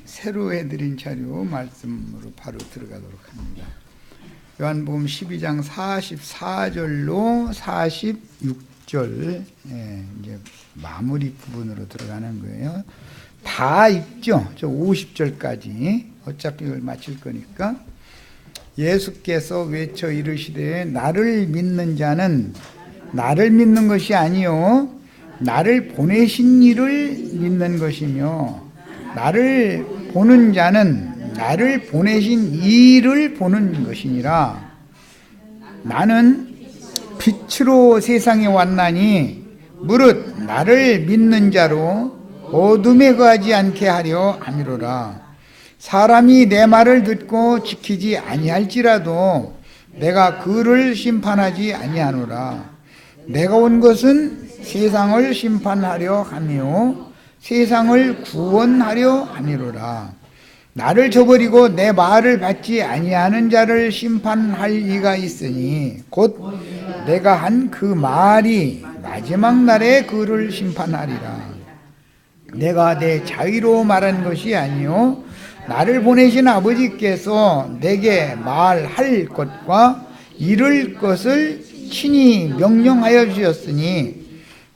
새로 해드린 자료 말씀으로 바로 들어가도록 합니다. 요한복음 12장 44절로 46절 이제 마무리 부분으로 들어가는 거예요. 다 읽죠. 저 50절까지 어차피 이걸 마칠 거니까. 예수께서 외쳐 이르시되 나를 믿는 자는 나를 믿는 것이 아니요 나를 보내신 이를 믿는 것이며 나를 보는 자는 나를 보내신 이를 보는 것이니라. 나는 빛으로 세상에 왔나니 무릇 나를 믿는 자로 어둠에 거하지 않게 하려 함이로라. 사람이 내 말을 듣고 지키지 아니할지라도 내가 그를 심판하지 아니하노라. 내가 온 것은 세상을 심판하려 하며 세상을 구원하려 함이로라. 나를 저버리고 내 말을 받지 아니하는 자를 심판할 이가 있으니 곧 내가 한 그 말이 마지막 날에 그를 심판하리라. 내가 내 자의로 말한 것이 아니요 나를 보내신 아버지께서 내게 말할 것과 이룰 것을 친히 명령하여 주셨으니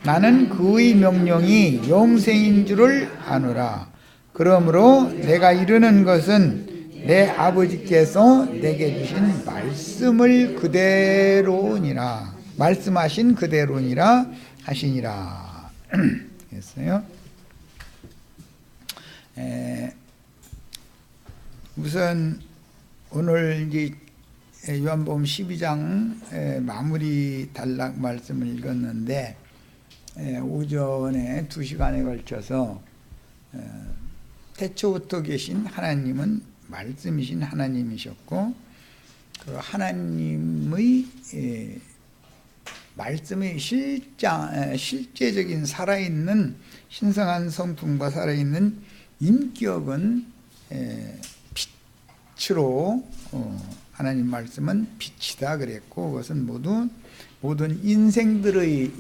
나는 그의 명령이 영생인 줄을 아노라. 그러므로 내가 이르는 것은 내 아버지께서 내게 주신 말씀을 그대로니라. 말씀하신 그대로니라 하시니라. 됐어요? 우선 오늘 이제 요한복음 12장 마무리 단락 말씀을 읽었는데 오전에 2시간에 걸쳐서 태초부터 계신 하나님은 말씀이신 하나님이셨고 그 하나님의 말씀의 실제적인 살아있는 신성한 성품과 살아있는 인격은 빛으로 하나님 말씀은 빛이다 그랬고 그것은 모든 인생의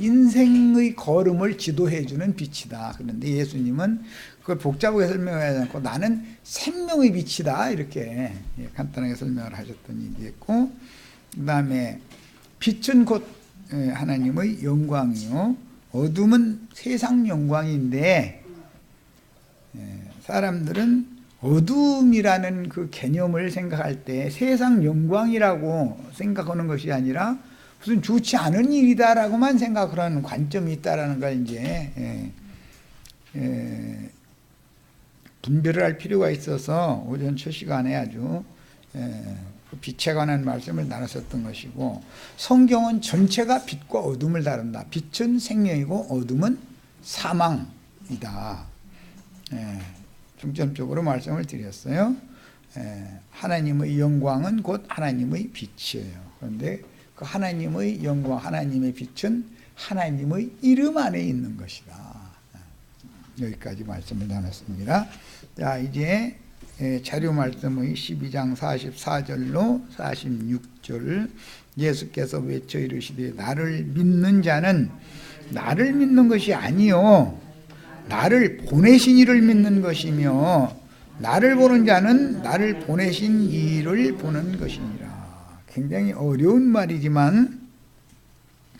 걸음을 지도해 주는 빛이다. 그런데 예수님은 그걸 복잡하게 설명하지 않고 나는 생명의 빛이다 이렇게 간단하게 설명을 하셨던 얘기였고 그 다음에 빛은 곧 하나님의 영광이요 어둠은 세상 영광인데 사람들은 어둠이라는 그 개념을 생각할 때 세상 영광이라고 생각하는 것이 아니라 무슨 좋지 않은 일이다라고만 생각하는 관점이 있다라는 걸 이제 분별을 할 필요가 있어서 오전 첫 시간에 아주 그 빛에 관한 말씀을 나눴었던 것이고 성경은 전체가 빛과 어둠을 다룬다. 빛은 생명이고 어둠은 사망이다. 중점적으로 말씀을 드렸어요. 하나님의 영광은 곧 하나님의 빛이에요. 그런데 그 하나님의 영광, 하나님의 빛은 하나님의 이름 안에 있는 것이다. 여기까지 말씀을 나눴습니다. 자, 이제 자료 말씀의 12장 44절로 46절 예수께서 외쳐 이르시되 나를 믿는 자는 나를 믿는 것이 아니요 나를 보내신 이를 믿는 것이며 나를 보는 자는 나를 보내신 이를 보는 것이니라. 굉장히 어려운 말이지만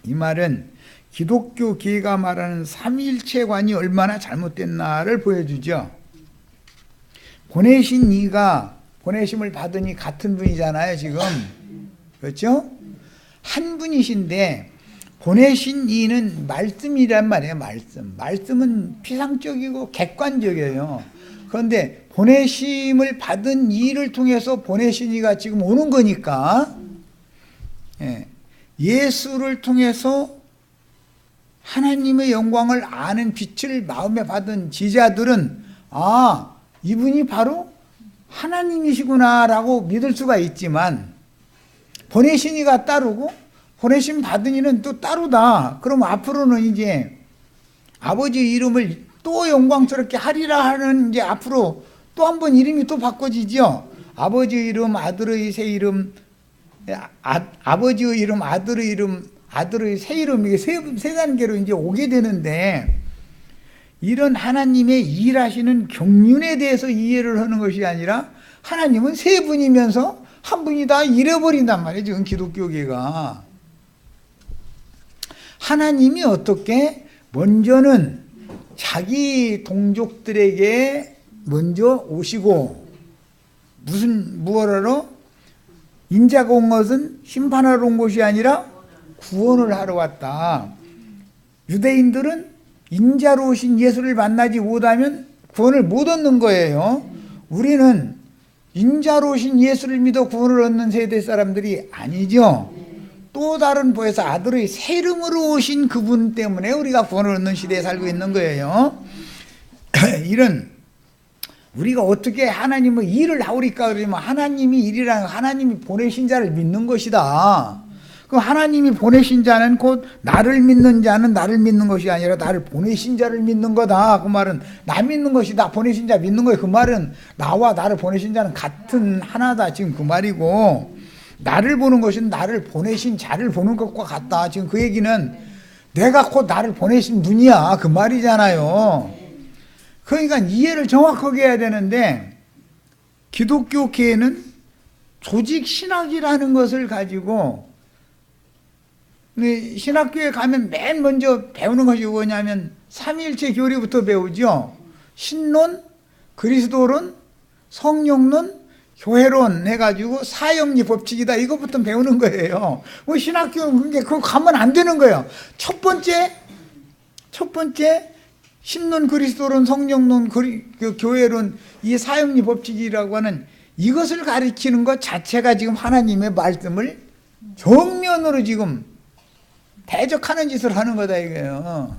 이 말은 기독교계가 말하는 삼위일체관이 얼마나 잘못됐나를 보여주죠. 보내신 이가 보내심을 받으니 같은 분이잖아요 지금. 그렇죠? 한 분이신데 보내신 이는 말씀이란 말이에요. 말씀은 피상적이고 객관적이에요. 그런데 보내심을 받은 이를 통해서 보내신 이가 지금 오는 거니까 예수를 통해서 하나님의 영광을 아는 빛을 마음에 받은 지자들은 아 이분이 바로 하나님이시구나 라고 믿을 수가 있지만 보내신 이가 따르고 보내심 받은 이는 또 따르다. 그럼 앞으로는 이제 아버지 이름을 또 영광스럽게 하리라 하는 이제 앞으로 또 한 번 이름이 또 바꿔지죠. 아버지 이름, 아들의 새 이름, 아버지의 이름, 아들의 이름, 아들의 새 이름 이게 세 단계로 이제 오게 되는데 이런 하나님의 일하시는 경륜에 대해서 이해를 하는 것이 아니라 하나님은 세 분이면서 한 분이 다 잃어버린단 말이에요. 지금 기독교계가. 하나님이 어떻게 먼저는 자기 동족들에게 먼저 오시고 무엇하러? 인자가 온 것은 심판하러 온 것이 아니라 구원을 하러 왔다. 유대인들은 인자로 오신 예수를 만나지 못하면 구원을 못 얻는 거예요. 우리는 인자로 오신 예수를 믿어 구원을 얻는 세대 사람들이 아니죠. 또 다른 보혜사 아들의 새 이름으로 오신 그분 때문에 우리가 구원을 얻는 시대에 살고 있는 거예요. 이런 우리가 어떻게 하나님의 일을 하오리까 그러면 하나님이 일이라는 하나님이 보내신 자를 믿는 것이다. 그 하나님이 보내신 자는 곧 나를 믿는 자는 나를 믿는 것이 아니라 나를 보내신 자를 믿는 거다. 그 말은 나 믿는 것이다. 보내신 자 믿는 거예요. 그 말은 나와 나를 보내신 자는 같은 하나다. 지금 그 말이고 나를 보는 것은 나를 보내신 자를 보는 것과 같다. 지금 그 얘기는 내가 곧 나를 보내신 분이야. 그 말이잖아요. 그러니까 이해를 정확하게 해야 되는데 기독교계에는 조직신학이라는 것을 가지고 신학교에 가면 맨 먼저 배우는 것이 뭐냐면 삼위일체 교리부터 배우죠. 신론, 그리스도론, 성령론, 교회론 해가지고 사형리 법칙이다. 이것부터 배우는 거예요. 뭐 신학교는 그게 그거 가면 안 되는 거예요. 첫 번째 신론, 그리스도론, 성령론, 교회론, 이 사형리 법칙이라고 하는 이것을 가르치는 것 자체가 지금 하나님의 말씀을 정면으로 지금 대적하는 짓을 하는 거다 이거예요.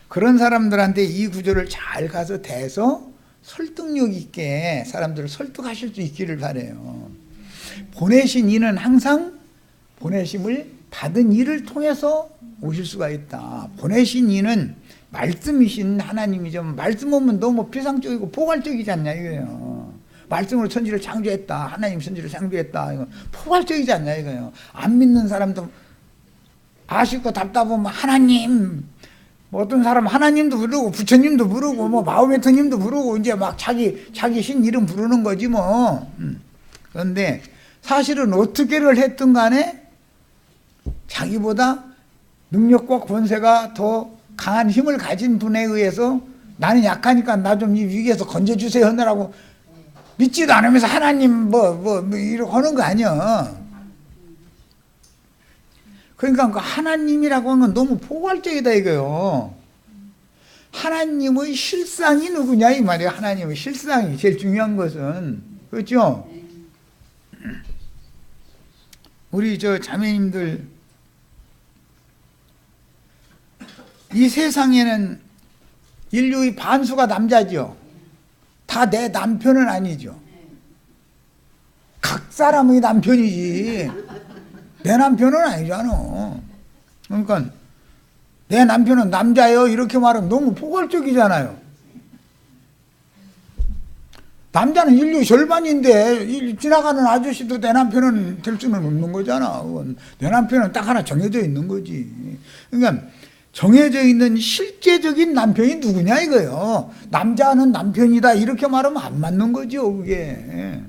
그런 사람들한테 이 구조를 잘 가서 대서 설득력 있게 사람들을 설득하실 수 있기를 바라요. 보내신 이는 항상 보내심을 받은 이를 통해서 오실 수가 있다. 보내신 이는 말씀이신 하나님이죠. 말씀 오면 너무 피상적이고 포괄적이지 않냐 이거예요. 말씀으로 천지를 창조했다. 하나님 천지를 창조했다. 이거 포괄적이지 않냐 이거예요. 안 믿는 사람도 아쉽고 답답하면 하나님, 뭐 어떤 사람 하나님도 부르고 부처님도 부르고 뭐 마호메트님도 부르고 이제 막 자기 신 이름 부르는 거지 뭐. 그런데 사실은 어떻게를 했든 간에 자기보다 능력과 권세가 더 강한 힘을 가진 분에 의해서 나는 약하니까 나 좀 이 위기에서 건져주세요 하느라고 믿지도 않으면서 하나님 이렇게 하는 거 아니야. 그러니까 그 하나님이라고 하는 건 너무 포괄적이다 이거요. 하나님의 실상이 누구냐 이 말이에요. 하나님의 실상이 제일 중요한 것은 그렇죠. 우리 저 자매님들 이 세상에는 인류의 반수가 남자죠. 다 내 남편은 아니죠. 각 사람의 남편이지 내 남편은 아니잖아. 그러니까 내 남편은 남자예요 이렇게 말하면 너무 포괄적이잖아요. 남자는 인류 절반인데 지나가는 아저씨도 내 남편은 될 수는 없는 거잖아. 내 남편은 딱 하나 정해져 있는 거지. 그러니까 정해져 있는 실제적인 남편이 누구냐 이거예요. 남자는 남편이다 이렇게 말하면 안 맞는 거죠 그게.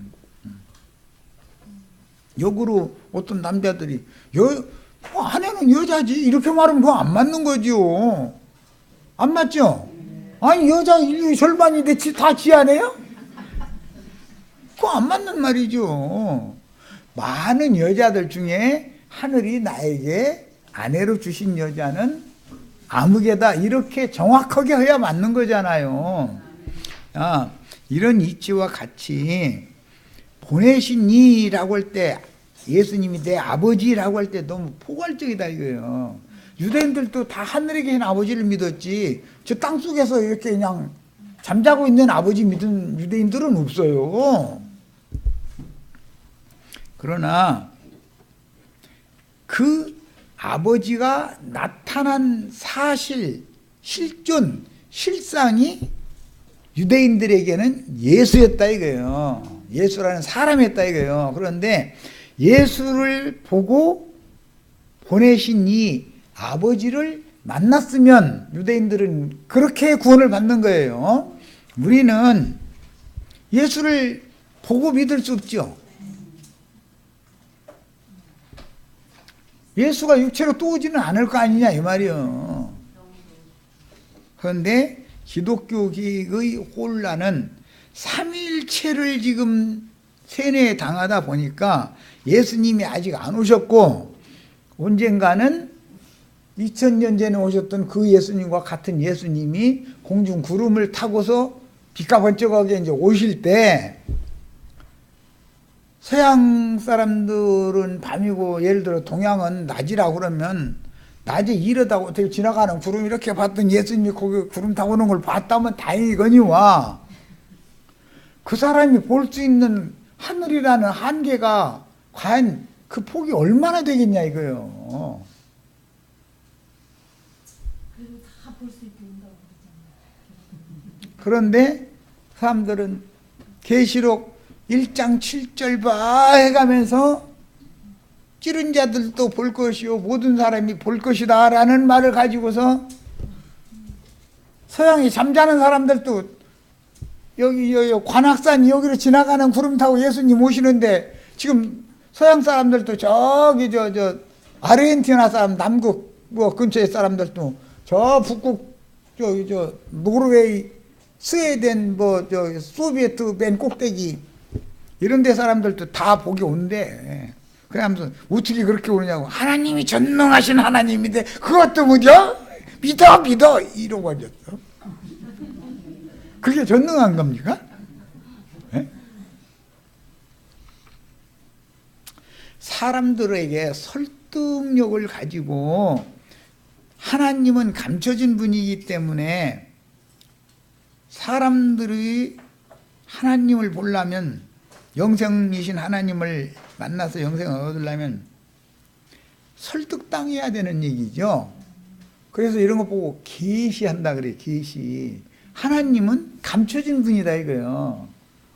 역으로 어떤 남자들이 아내는 여자지 이렇게 말하면 그거 안 맞는 거죠. 안 맞죠? 아니 여자 인류의 절반인데 다 지 아내요? 그거 안 맞는 말이죠. 많은 여자들 중에 하늘이 나에게 아내로 주신 여자는 아무개다 이렇게 정확하게 해야 맞는 거잖아요. 이런 이치와 같이 보내신 이라고 할 때 예수님이 내 아버지라고 할 때 너무 포괄적이다 이거예요. 유대인들도 다 하늘에 계신 아버지를 믿었지 저 땅속에서 이렇게 그냥 잠자고 있는 아버지 믿은 유대인들은 없어요. 그러나 그 아버지가 나타난 사실, 실존, 실상이 유대인들에게는 예수였다 이거예요. 예수라는 사람이었다 이거예요. 그런데 예수를 보고 보내신 이 아버지를 만났으면 유대인들은 그렇게 구원을 받는 거예요. 우리는 예수를 보고 믿을 수 없죠. 예수가 육체로 또 오지는 않을 거 아니냐 이 말이요. 그런데 기독교계의 혼란은 삼위일체를 지금 세뇌당하다 보니까 예수님이 아직 안 오셨고 언젠가는 2000년 전에 오셨던 그 예수님과 같은 예수님이 공중 구름을 타고서 빛과 번쩍하게 이제 오실 때 서양 사람들은 밤이고 예를 들어 동양은 낮이라고 그러면 낮에 이러다고 어떻게 지나가는 구름 이렇게 봤던 예수님이 거기 구름 타고 오는 걸 봤다면 다행이거니와 그 사람이 볼 수 있는 하늘이라는 한계가 과연 그 폭이 얼마나 되겠냐 이거요. 그리고 다 볼 수 있게 온다고 그러잖아요. 그런데 사람들은 계시록 1장 7절 봐 해가면서 찌른 자들도 볼 것이요 모든 사람이 볼 것이다 라는 말을 가지고서 서양이 잠자는 사람들도 여기 관악산 여기로 지나가는 구름 타고 예수님 오시는데 지금 서양 사람들도 저기 저 아르헨티나 사람 남극 뭐 근처의 사람들도 저 북극 저 노르웨이 스웨덴 뭐 저 소비에트 맨 꼭대기 이런 데 사람들도 다 보기 온대. 그러면서 어떻게 그렇게 오느냐고. 하나님이 전능하신 하나님인데 그것도 믿어 이러고 앉았어. 그게 전능한 겁니까? 네? 사람들에게 설득력을 가지고 하나님은 감춰진 분이기 때문에 사람들이 하나님을 보려면 영생이신 하나님을 만나서 영생을 얻으려면 설득당해야 되는 얘기죠. 그래서 이런 거 보고 계시한다 그래. 계시. 하나님은 감춰진 분이다 이거예요.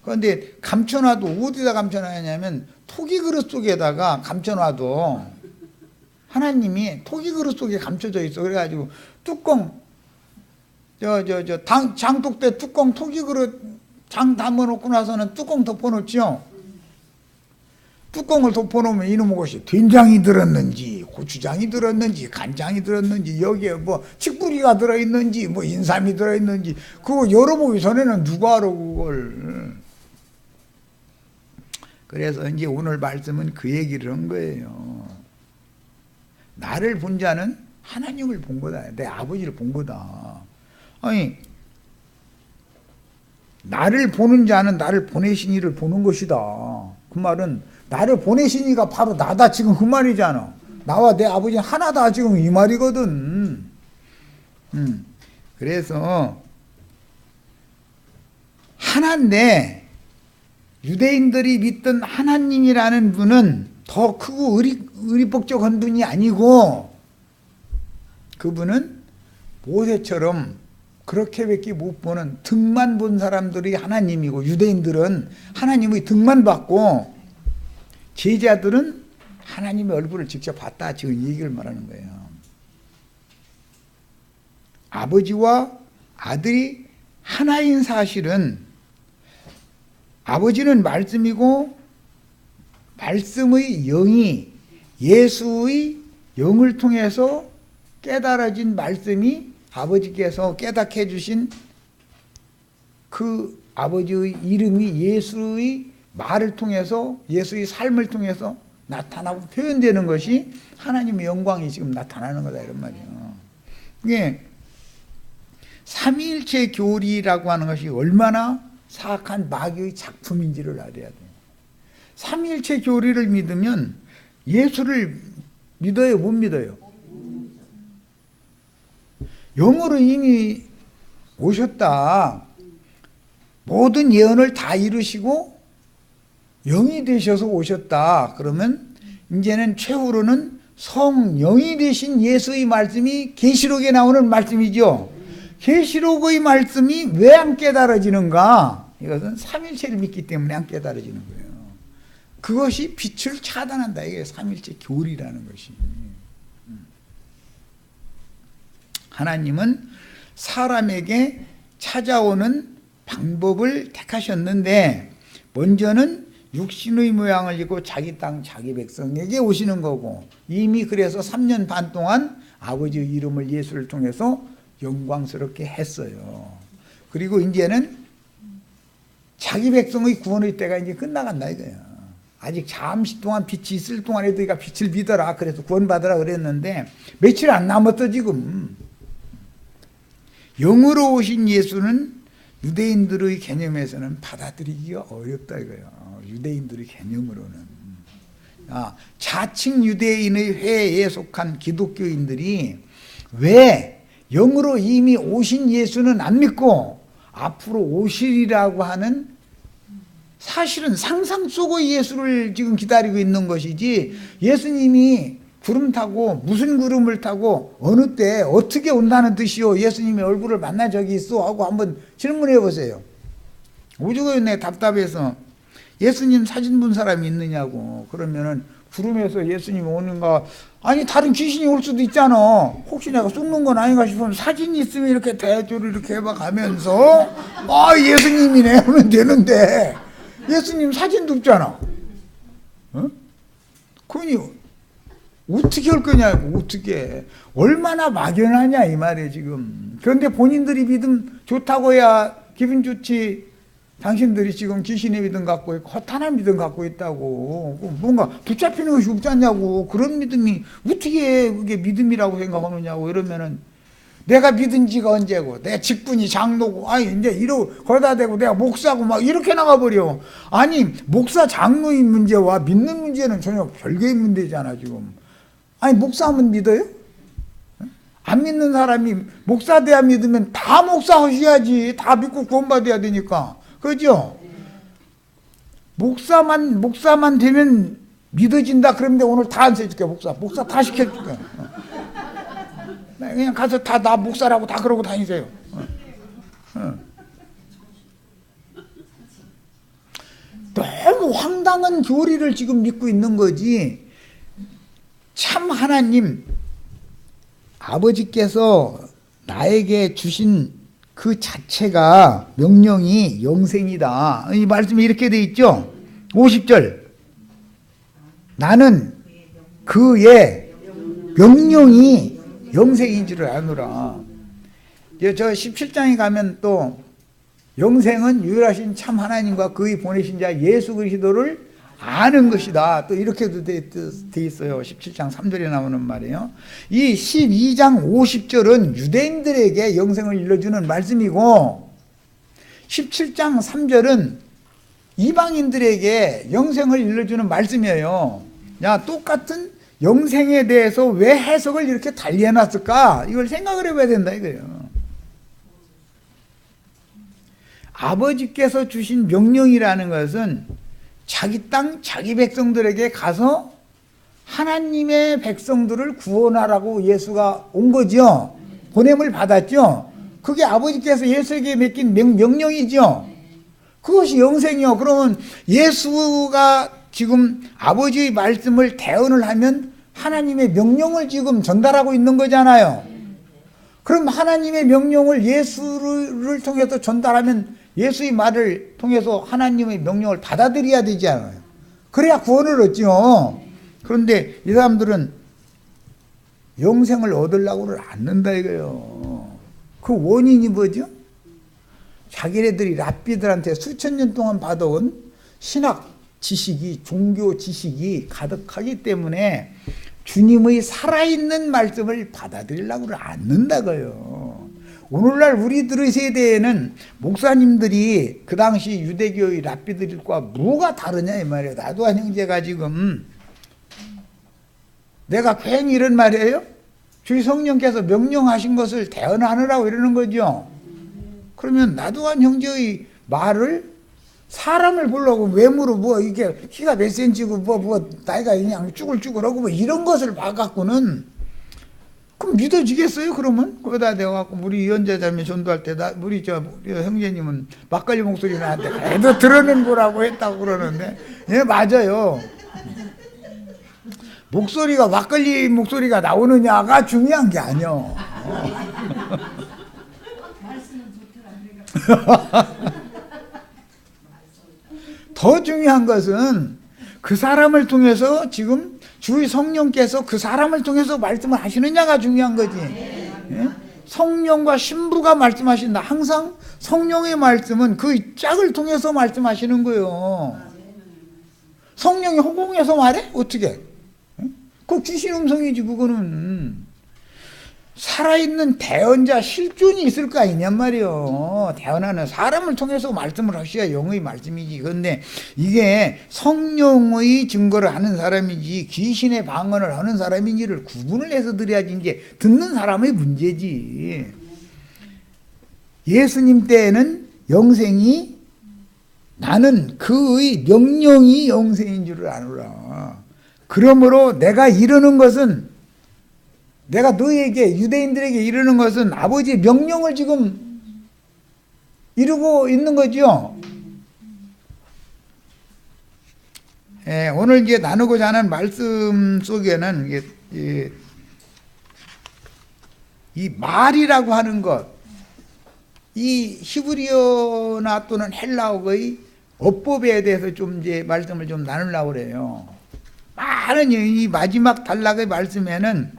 그런데 감춰놔도 어디다 감춰놔냐면 토기 그릇 속에다가 감춰놔도 하나님이 토기 그릇 속에 감춰져 있어. 그래가지고 뚜껑 장독대 뚜껑 토기 그릇 장 담아놓고 나서는 뚜껑 덮어놓죠. 뚜껑을 덮어놓으면 이놈의 것이 된장이 들었는지 고추장이 들었는지 간장이 들었는지 여기에 뭐 칡뿌리가 들어있는지 뭐 인삼이 들어있는지 그거 열어보기 전에는 누가 알아 그걸. 그래서 이제 오늘 말씀은 그 얘기를 한 거예요. 나를 본 자는 하나님을 본 거다. 내 아버지를 본 거다. 아니 나를 보는 자는 나를 보내신 이를 보는 것이다. 그 말은 나를 보내신 이가 바로 나다 지금 그 말이잖아. 나와 내 아버지는 하나다 지금 이 말이거든. 그래서 하나인데 유대인들이 믿던 하나님이라는 분은 더 크고 의리복적한 분이 아니고 그분은 모세처럼 그렇게밖에 못 보는 등만 본 사람들이 하나님이고 유대인들은 하나님의 등만 봤고 제자들은 하나님의 얼굴을 직접 봤다 지금 이 얘기를 말하는 거예요. 아버지와 아들이 하나인 사실은 아버지는 말씀이고 말씀의 영이 예수의 영을 통해서 깨달아진 말씀이 아버지께서 깨닫게 해주신 그 아버지의 이름이 예수의 말을 통해서 예수의 삶을 통해서 나타나고 표현되는 것이 하나님의 영광이 지금 나타나는 거다 이런 말이에요. 이게 삼위일체 교리라고 하는 것이 얼마나 사악한 마귀의 작품인지를 알아야 돼요. 삼위일체 교리를 믿으면 예수를 믿어요, 못 믿어요? 영으로 이미 오셨다. 모든 예언을 다 이루시고 영이 되셔서 오셨다. 그러면 이제는 최후로는 성령이 되신 예수의 말씀이 계시록에 나오는 말씀이죠. 계시록의 말씀이 왜 안 깨달아지는가? 이것은 삼일체를 믿기 때문에 안 깨달아지는 거예요. 그것이 빛을 차단한다. 이게 삼일체 교리라는 것이. 하나님은 사람에게 찾아오는 방법을 택하셨는데 먼저는 육신의 모양을 입고 자기 땅 자기 백성에게 오시는 거고 이미 그래서 3년 반 동안 아버지의 이름을 예수를 통해서 영광스럽게 했어요. 그리고 이제는 자기 백성의 구원의 때가 이제 끝나간다 이거예요. 아직 잠시 동안 빛이 있을 동안에 너희가 빛을 믿어라. 그래서 구원받으라 그랬는데 며칠 안 남았어 지금. 영으로 오신 예수는 유대인들의 개념에서는 받아들이기가 어렵다 이거예요. 유대인들의 개념으로는. 자칭 유대인의 회에 속한 기독교인들이 왜 영으로 이미 오신 예수는 안 믿고 앞으로 오시리라고 하는 사실은 상상 속의 예수를 지금 기다리고 있는 것이지 예수님이 구름 타고 무슨 구름을 타고 어느 때 어떻게 온다는 뜻이요 예수님의 얼굴을 만나 적이 있어 하고 한번 질문해 보세요. 오죽하면 내 답답해서 예수님 사진 본 사람이 있느냐고. 그러면은 구름에서 예수님 오는가 아니 다른 귀신이 올 수도 있잖아. 혹시 내가 속는 건 아닌가 싶으면 사진이 있으면 이렇게 대조를 이렇게 해봐가면서 예수님이네 하면 되는데 예수님 사진도 없잖아. 그러니 어떻게 할 거냐고. 어떻게 얼마나 막연하냐 이 말이에요 지금. 그런데 본인들이 믿음 좋다고 해야 기분 좋지. 당신들이 지금 귀신의 믿음 갖고 있고 허탄한 믿음 갖고 있다고 뭔가 붙잡히는 것이 없지 않냐고. 그런 믿음이 어떻게 그게 믿음이라고 생각하느냐고. 이러면은 내가 믿은 지가 언제고 내 직분이 장로고 이제 이러고 거기다 대고 내가 목사고 막 이렇게 나가버려. 아니 목사 장로의 문제와 믿는 문제는 전혀 별개의 문제잖아 지금. 목사하면 믿어요? 안 믿는 사람이 목사 돼야 믿으면 다 목사 하셔야지. 다 믿고 구원받아야 되니까. 그죠? 목사만 되면 믿어진다. 그런데 오늘 다 안 세줄게. 목사 다 시켜줄게. 그냥 가서 다 나 목사라고 다 그러고 다니세요. 너무 황당한 교리를 지금 믿고 있는 거지. 참 하나님 아버지께서 나에게 주신 그 자체가 명령이 영생이다. 이 말씀이 이렇게 돼 있죠. 50절 나는 그의 명령이 영생인 줄을 아노라. 저 17장에 가면 또 영생은 유일하신 참 하나님과 그의 보내신 자 예수 그리스도를 아는 것이다. 또 이렇게도 돼 있어요. 17장 3절에 나오는 말이에요. 이 12장 50절은 유대인들에게 영생을 일러주는 말씀이고 17장 3절은 이방인들에게 영생을 일러주는 말씀이에요. 똑같은 영생에 대해서 왜 해석을 이렇게 달리 해놨을까? 이걸 생각을 해봐야 된다 이거예요. 아버지께서 주신 명령이라는 것은 자기 땅 자기 백성들에게 가서 하나님의 백성들을 구원하라고 예수가 온 거죠. 보냄을 받았죠. 그게 아버지께서 예수에게 맡긴 명령이죠. 그것이 영생이요. 그러면 예수가 지금 아버지의 말씀을 대언을 하면 하나님의 명령을 지금 전달하고 있는 거잖아요. 그럼 하나님의 명령을 예수를 통해서 전달하면 예수의 말을 통해서 하나님의 명령을 받아들여야 되지 않아요. 그래야 구원을 얻죠. 그런데 이 사람들은 영생을 얻으려고를 않는다 이거예요. 그 원인이 뭐죠? 자기네들이 랍비들한테 수천 년 동안 받아온 신학 지식이, 종교 지식이 가득하기 때문에 주님의 살아있는 말씀을 받아들이려고를 않는다고요. 오늘날 우리들의 세대에는 목사님들이 그 당시 유대교의 랍비들과 뭐가 다르냐 이 말이에요. 나도한 형제가 지금 내가 괜히 이런 말이에요. 주의 성령께서 명령하신 것을 대언하느라고 이러는 거죠. 그러면 나도한 형제의 말을 사람을 보려고 외모로 이게 키가 몇 센치고 나이가 그냥 쭈글쭈글하고 이런 것을 봐갖고는 그럼 믿어지겠어요? 그러면 거기다 대갖고 우리 이현자자매 전도할 때 우리 형제님은 막걸리 목소리 나한테 그래도 들어는 보라고 했다고 그러는데 예 맞아요. 목소리가 막걸리 목소리가 나오느냐가 중요한 게 아니요. 말씀은 좋더라. 더 중요한 것은 그 사람을 통해서 지금 주의 성령께서 그 사람을 통해서 말씀을 하시느냐가 중요한 거지. 예? 성령과 신부가 말씀하신다. 항상 성령의 말씀은 그 짝을 통해서 말씀하시는 거예요. 성령이 허공에서 말해? 어떻게? 그 귀신 음성이지. 그거는 살아있는 대언자 실존이 있을 거 아니냔 말이요. 대언하는 사람을 통해서 말씀을 하셔야 영의 말씀이지. 그런데 이게 성령의 증거를 하는 사람이지 귀신의 방언을 하는 사람인지를 구분을 해서 드려야지 이제 듣는 사람의 문제지. 예수님 때에는 영생이 나는 그의 명령이 영생인 줄을 아노라. 그러므로 내가 이르는 것은 내가 너에게 유대인들에게 이르는 것은 아버지의 명령을 지금 이루고 있는 거죠. 예, 오늘 이제 나누고자 하는 말씀 속에는 이 말이라고 하는 것, 이 히브리어나 또는 헬라어의 어법에 대해서 좀 이제 말씀을 좀 나누려고 그래요. 많은 이 마지막 단락의 말씀에는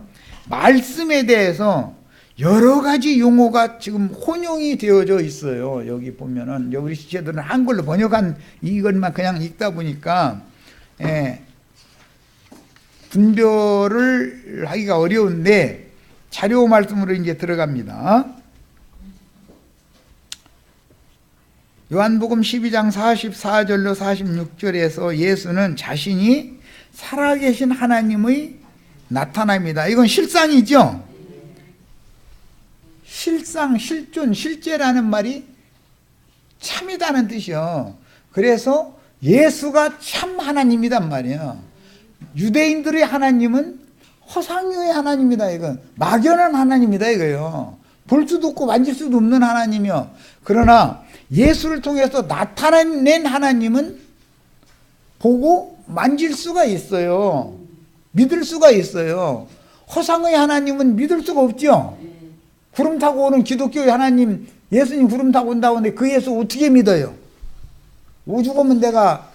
말씀에 대해서 여러 가지 용어가 지금 혼용이 되어져 있어요. 여기 보면은 우리 시체들은 한글로 번역한 이것만 그냥 읽다 보니까 분별을 하기가 어려운데 자료 말씀으로 이제 들어갑니다. 요한복음 12장 44절로 46절에서 예수는 자신이 살아계신 하나님의 나타납니다. 이건 실상이죠. 실상, 실존, 실제라는 말이 참이다는 뜻이요. 그래서 예수가 참 하나님이란 말이에요. 유대인들의 하나님은 허상의 하나님이다. 이건 막연한 하나님이다 이거요. 볼 수도 없고 만질 수도 없는 하나님이요. 그러나 예수를 통해서 나타낸 하나님은 보고 만질 수가 있어요. 믿을 수가 있어요. 허상의 하나님은 믿을 수가 없죠. 구름 타고 오는 기독교의 하나님, 예수님 구름 타고 온다고 하는데 그 예수 어떻게 믿어요? 오죽 오면 내가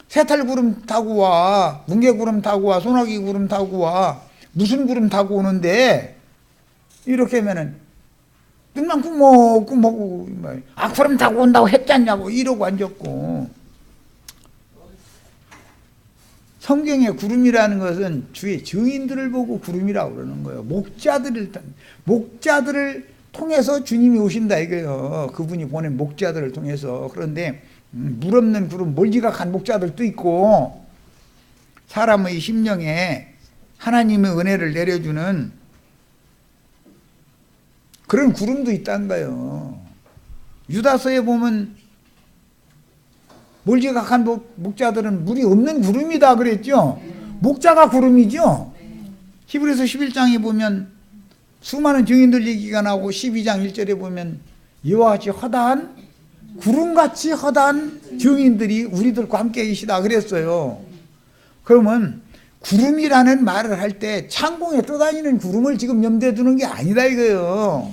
새탈 구름 타고 와, 뭉게 구름 타고 와, 소나기 구름 타고 와, 무슨 구름 타고 오는데 이렇게 하면은 눈만 꾸먹꾸먹 구름 타고 온다고 했잖냐고 이러고 앉았고. 성경의 구름이라는 것은 주의 증인들을 보고 구름이라고 그러는 거예요. 목자들을 통해서 주님이 오신다 이거예요. 그분이 보낸 목자들을 통해서. 그런데 물 없는 구름, 멀지각한 목자들도 있고 사람의 심령에 하나님의 은혜를 내려주는 그런 구름도 있다는 거예요. 유다서에 보면 멀지각한 목자들은 물이 없는 구름이다 그랬죠. 목자가 구름이죠. 히브리서 11장에 보면 수많은 증인들 얘기가 나오고 12장 1절에 보면 이와 같이 허다한 구름같이 허다한 증인들이 우리들과 함께 계시다 그랬어요. 그러면 구름이라는 말을 할 때 창공에 떠다니는 구름을 지금 염두에 두는 게 아니다 이거예요.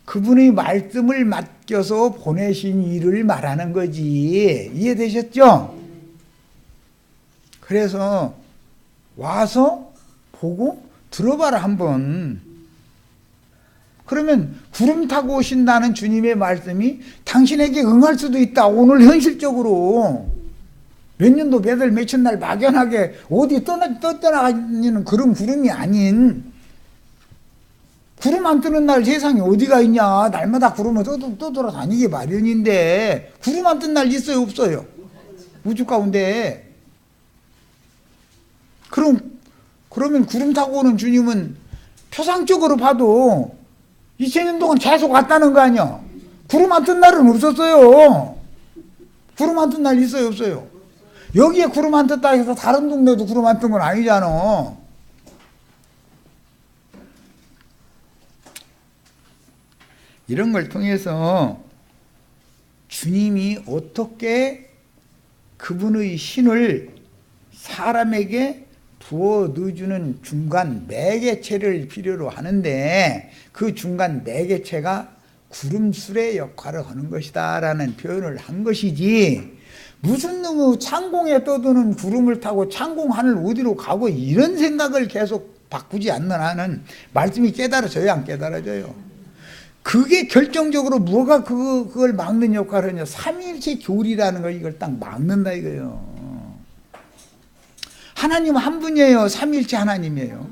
그분의 말씀을 맡겨서 보내신 일을 말하는 거지. 이해되셨죠? 그래서 와서 보고 들어봐라 한번. 그러면 구름 타고 오신다는 주님의 말씀이 당신에게 응할 수도 있다. 오늘 현실적으로 몇 년도 몇 월 며칠 날 막연하게 어디 떠나가는 그런 구름이 아닌 구름 안 뜨는 날 세상에 어디가 있냐. 날마다 구름을 떠돌아다니기 마련인데 구름 안 뜬 날 있어요 없어요? 우주 가운데. 그러면 구름 타고 오는 주님은 표상적으로 봐도 2000년 동안 계속 왔다는 거 아니야. 구름 안 뜬 날은 없었어요. 구름 안 뜬 날 있어요 없어요? 여기에 구름 안 떴다 해서 다른 동네도 구름 안 뜬 건 아니잖아. 이런 걸 통해서 주님이 어떻게 그분의 신을 사람에게 부어 넣어주는 중간 매개체를 필요로 하는데 그 중간 매개체가 구름술의 역할을 하는 것이다 라는 표현을 한 것이지, 무슨 놈의 창공에 떠드는 구름을 타고 창공 하늘 어디로 가고 이런 생각을 계속 바꾸지 않는 한은 말씀이 깨달아져요, 안 깨달아져요? 그게 결정적으로 뭐가 그걸 막는 역할을 하냐, 삼위일체 교리라는 걸 이걸 딱 막는다 이거예요. 하나님 한 분이에요. 삼위일체 하나님이에요.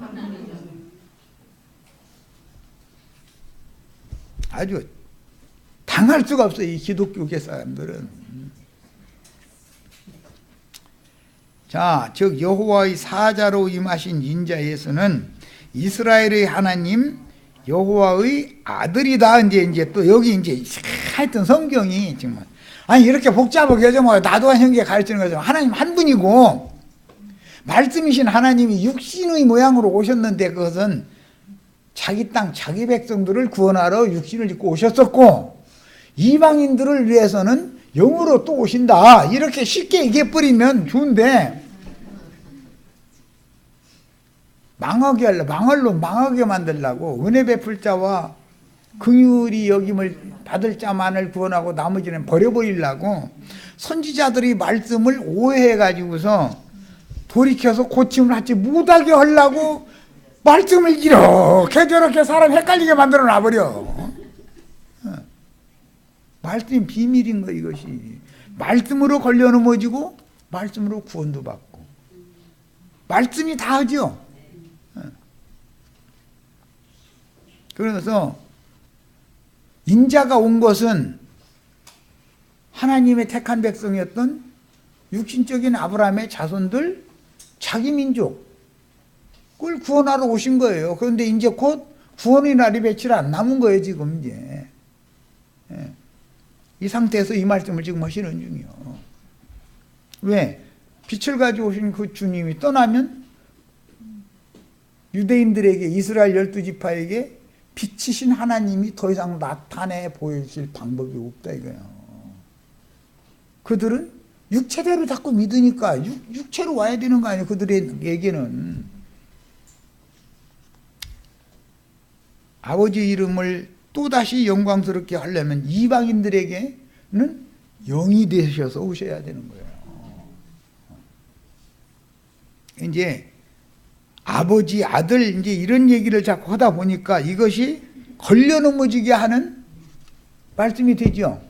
아주 당할 수가 없어요, 이 기독교계 사람들은. 자, 즉 여호와의 사자로 임하신 인자 예수는 이스라엘의 하나님 여호와의 아들이다. 이제 또 여기 이제 하여튼 성경이 정말 아니 이렇게 복잡하게 좀 나도한 형제 가르치는 거죠. 하나님 한 분이고 말씀이신 하나님이 육신의 모양으로 오셨는데 그것은 자기 땅 자기 백성들을 구원하러 육신을 입고 오셨었고, 이방인들을 위해서는 영으로 또 오신다. 이렇게 쉽게 얘기해버리면 좋은데 망하게 만들려고 은혜 베풀 자와 긍휼히 여김을 받을 자만을 구원하고 나머지는 버려버리려고 선지자들이 말씀을 오해해가지고서 돌이켜서 고침을 하지 못하게 하려고 말씀을 이렇게 저렇게 사람 헷갈리게 만들어 놔버려. 말씀이 비밀인 거 이것이. 말씀으로 걸려 넘어지고 말씀으로 구원도 받고 말씀이 다 하죠. 그래서 인자가 온 것은 하나님의 택한 백성이었던 육신적인 아브라함의 자손들, 자기 민족을 구원하러 오신 거예요. 그런데 이제 곧 구원의 날이 며칠 안 남은 거예요, 지금 이제. 이 상태에서 이 말씀을 지금 하시는 중이요. 왜? 빛을 가지고 오신 그 주님이 떠나면 유대인들에게, 이스라엘 12지파에게 빛이신 하나님이 더 이상 나타내 보이실 방법이 없다 이거예요. 그들은 육체대로 자꾸 믿으니까 육체로 와야 되는 거 아니에요, 그들에게는. 아버지 이름을 또다시 영광스럽게 하려면 이방인들에게는 영이 되셔서 오셔야 되는 거예요. 이제 아버지, 아들, 이제 이런 얘기를 자꾸 하다 보니까 이것이 걸려 넘어지게 하는 말씀이 되죠.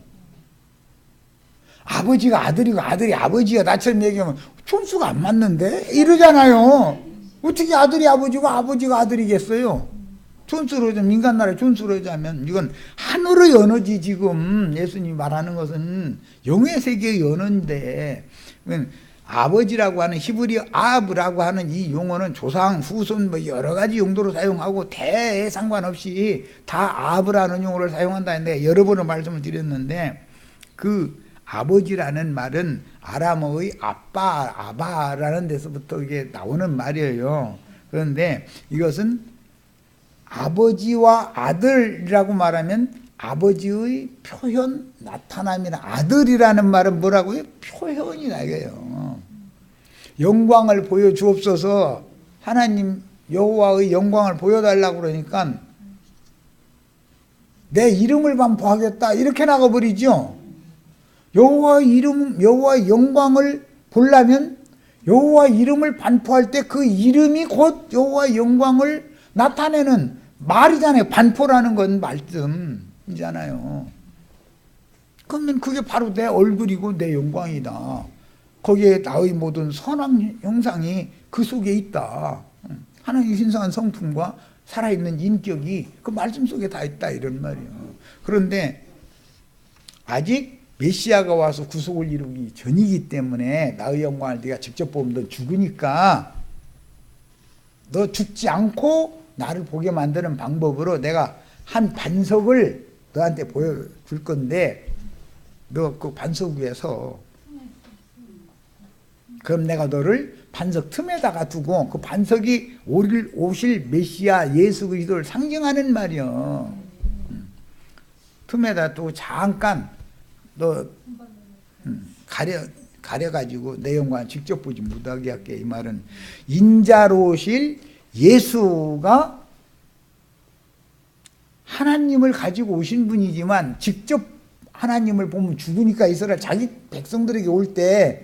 아버지가 아들이고 아들이 아버지가 나처럼 얘기하면 촌수가 안 맞는데? 이러잖아요. 어떻게 아들이 아버지고 아버지가 아들이겠어요? 촌수로 좀 인간 나라에 촌수로 하자면 이건 하늘의 언어지. 지금 예수님이 말하는 것은 영의 세계의 언어인데, 아버지라고 하는 히브리 아브라고 하는 이 용어는 조상, 후손 뭐 여러 가지 용도로 사용하고 대에 상관없이 다 아브라는 용어를 사용한다 했는데 여러 번을 말씀을 드렸는데, 그 아버지라는 말은 아람어의 아빠, 아바라는 데서부터 이게 나오는 말이에요. 그런데 이것은 아버지와 아들이라고 말하면 아버지의 표현, 나타남이나, 아들이라는 말은 뭐라고요? 표현이라 이거예요. 영광을 보여주옵소서. 하나님 여호와의 영광을 보여달라고 그러니까 내 이름을 반포하겠다 이렇게 나가버리죠. 여호와의 이름, 여호와의 영광을 보려면 여호와의 이름을 반포할 때 그 이름이 곧 여호와의 영광을 나타내는 말이잖아요. 반포라는 건 말씀이잖아요. 그러면 그게 바로 내 얼굴이고 내 영광이다. 거기에 나의 모든 선한 형상이 그 속에 있다. 하나님의 신성한 성품과 살아있는 인격이 그 말씀 속에 다 있다 이런 말이에요. 그런데 아직 메시아가 와서 구속을 이루기 전이기 때문에 나의 영광을 네가 직접 보면 너 죽으니까 너 죽지 않고 나를 보게 만드는 방법으로 내가 한 반석을 너한테 보여줄 건데 너 그 반석 위에서, 그럼 내가 너를 반석 틈에다가 두고 그 반석이 오실 메시아 예수 그리스도를 상징하는 말이요. 틈에다 또 잠깐 너 가려가지고 내 영광 직접 보지 못하게 할게. 이 말은 인자로 오실 예수가 하나님을 가지고 오신 분이지만 직접 하나님을 보면 죽으니까 이스라엘 자기 백성들에게 올 때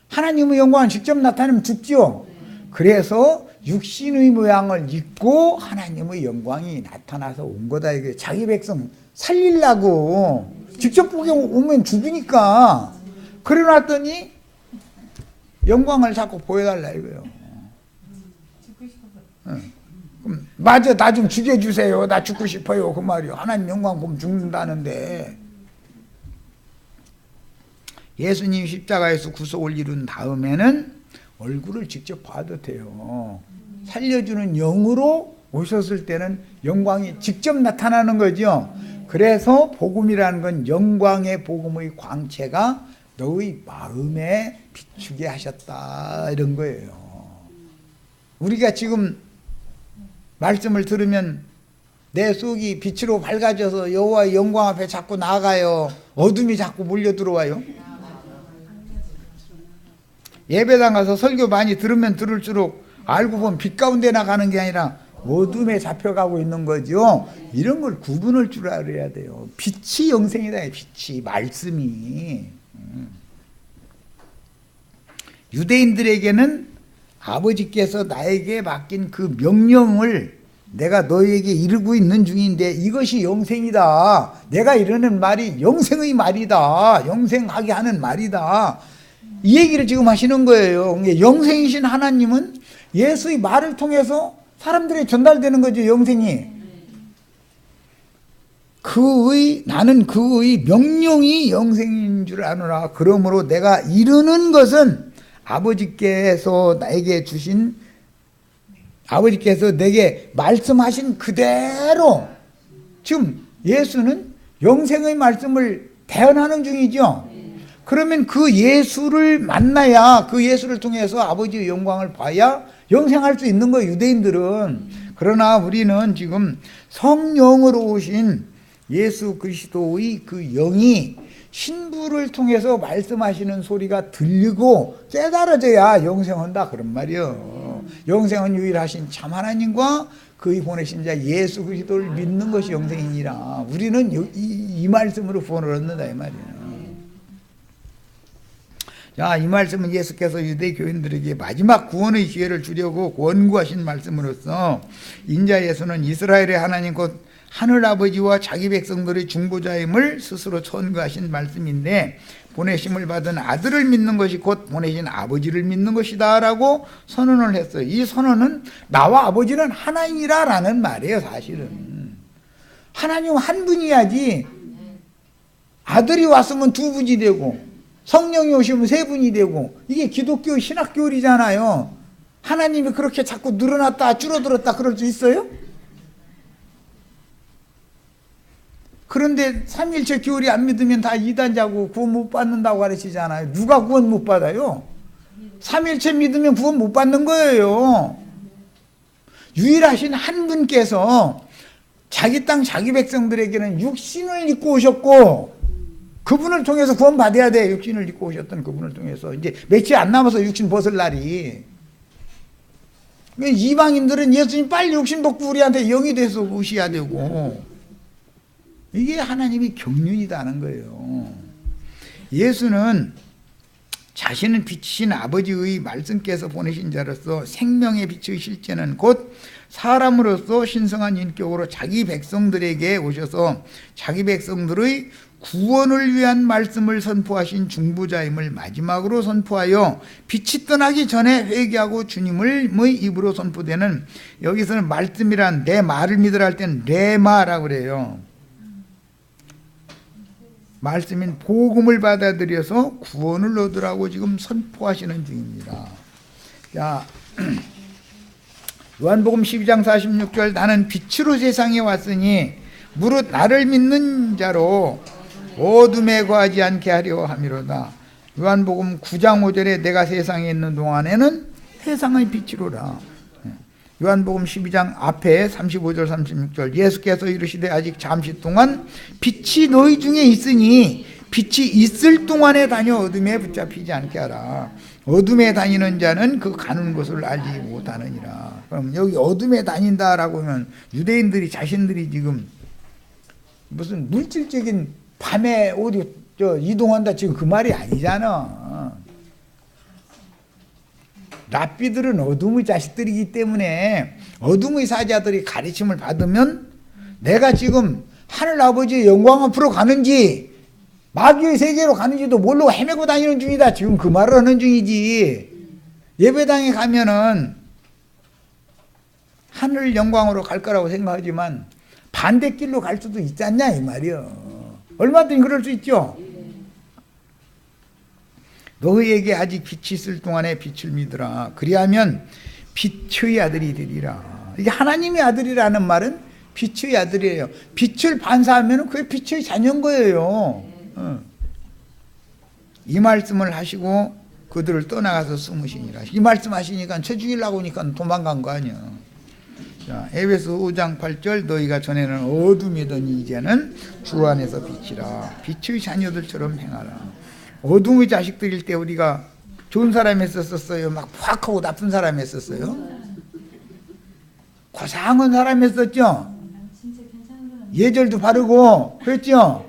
하나님의 영광을 직접 나타내면 죽죠. 그래서 육신의 모양을 입고 하나님의 영광이 나타나서 온 거다. 이게 자기 백성 살리려고 직접 보게 오면 죽으니까. 그래 놨더니 영광을 자꾸 보여달라 이거예요. 죽고 싶어서. 그럼 맞아, 나 좀 죽여주세요. 나 죽고 싶어요. 그 말이요. 하나님 영광 보면 죽는다는데. 예수님 십자가에서 구속을 이룬 다음에는 얼굴을 직접 봐도 돼요. 살려주는 영으로 오셨을 때는 영광이 직접 나타나는 거죠. 그래서 복음이라는 건 영광의 복음의 광채가 너의 마음에 비추게 하셨다 이런 거예요. 우리가 지금 말씀을 들으면 내 속이 빛으로 밝아져서 여호와의 영광 앞에 자꾸 나아가요. 어둠이 자꾸 몰려 들어와요. 예배당 가서 설교 많이 들으면 들을수록 알고 보면 빛 가운데 나가는 게 아니라 어둠에 잡혀가고 있는 거죠. 이런 걸 구분할 줄 알아야 돼요. 빛이 영생이다. 빛이 말씀이. 유대인들에게는 아버지께서 나에게 맡긴 그 명령을 내가 너에게 이루고 있는 중인데 이것이 영생이다. 내가 이러는 말이 영생의 말이다. 영생하게 하는 말이다. 이 얘기를 지금 하시는 거예요. 영생이신 하나님은 예수의 말을 통해서 사람들에게 전달되는 거죠. 영생이. 나는 그의 명령이 영생인 줄 아노라. 그러므로 내가 이루는 것은 아버지께서 내게 말씀하신 그대로. 지금 예수는 영생의 말씀을 대언하는 중이죠. 그러면 그 예수를 만나야, 그 예수를 통해서 아버지의 영광을 봐야 영생할 수 있는 거예요, 유대인들은. 그러나 우리는 지금 성령으로 오신 예수 그리스도의 그 영이 신부를 통해서 말씀하시는 소리가 들리고 깨달아져야 영생한다 그런 말이에요. 영생은 유일하신 참 하나님과 그의 보내신 자 예수 그리스도를 믿는 것이 영생이니라. 우리는 이 말씀으로 구원을 얻는다 이 말이에요. 자, 이 말씀은 예수께서 유대 교인들에게 마지막 구원의 기회를 주려고 권고하신 말씀으로서 인자 예수는 이스라엘의 하나님 곧 하늘아버지와 자기 백성들의 중보자임을 스스로 선고하신 말씀인데 보내심을 받은 아들을 믿는 것이 곧 보내신 아버지를 믿는 것이다 라고 선언을 했어요. 이 선언은 나와 아버지는 하나이라 라는 말이에요. 사실은 하나님은 한 분이야지 아들이 왔으면 두 분이 되고 성령이 오시면 세 분이 되고 이게 기독교 신학교리잖아요. 하나님이 그렇게 자꾸 늘어났다 줄어들었다 그럴 수 있어요? 그런데 삼일체 교리 안 믿으면 다 이단자고 구원 못 받는다고 가르치잖아요. 누가 구원 못 받아요? 삼일체 믿으면 구원 못 받는 거예요. 유일하신 한 분께서 자기 땅 자기 백성들에게는 육신을 입고 오셨고 그분을 통해서 구원 받아야 돼. 육신을 입고 오셨던 그분을 통해서 이제 며칠 안 남아서 육신 벗을 날이. 이방인들은 예수님 빨리 육신 벗고 우리한테 영이 돼서 오셔야 되고 이게 하나님이 경륜이다는 거예요. 예수는 자신은 빛이신 아버지의 말씀께서 보내신 자로서 생명의 빛의 실제는 곧 사람으로서 신성한 인격으로 자기 백성들에게 오셔서 자기 백성들의 구원을 위한 말씀을 선포하신 중보자임을 마지막으로 선포하여 빛이 떠나기 전에 회개하고 주님의 입으로 선포되는 여기서는 말씀이란 내 말을 믿으라 할 때는 레마라고 그래요. 말씀인 복음을 받아들여서 구원을 얻으라고 지금 선포하시는 중입니다. 자, 요한복음 12장 46절 나는 빛으로 세상에 왔으니 무릇 나를 믿는 자로 어둠에 거하지 않게 하려 함이로다. 요한복음 9장 5절에 내가 세상에 있는 동안에는 세상의 빛이로라. 요한복음 12장 앞에 35절 36절 예수께서 이르시되 아직 잠시 동안 빛이 너희 중에 있으니 빛이 있을 동안에 다녀 어둠에 붙잡히지 않게 하라. 어둠에 다니는 자는 그 가는 곳을 알지 못하느니라. 그럼 여기 어둠에 다닌다라고 하면 유대인들이 자신들이 지금 무슨 물질적인 밤에 어디 이동한다 지금 그 말이 아니잖아. 랍비들은 어둠의 자식들이기 때문에 어둠의 사자들이 가르침을 받으면 내가 지금 하늘 아버지의 영광 앞으로 가는지 마귀의 세계로 가는지도 모르고 헤매고 다니는 중이다. 지금 그 말을 하는 중이지. 예배당에 가면은 하늘 영광으로 갈 거라고 생각하지만 반대길로 갈 수도 있지 않냐 이 말이요. 얼마든지 그럴 수 있죠. 너희에게 아직 빛이 있을 동안에 빛을 믿으라. 그리하면 빛의 아들이 되리라. 이게 하나님의 아들이라는 말은 빛의 아들이에요. 빛을 반사하면 그게 빛의 자녀인 거예요. 이 말씀을 하시고 그들을 떠나가서 숨으시니라. 이 말씀 하시니까 쳐 죽이려고 하니까 도망간 거 아니야. 자, 에베소 5장 8절 너희가 전에는 어둠이더니 이제는 주 안에서 빛이라. 빛의 자녀들처럼 행하라. 어둠의 자식들일 때 우리가 좋은 사람이 했었어요? 막 푸악하고 나쁜 사람이 했었어요? 고상한 사람이 했었죠? 예절도 바르고 그랬죠?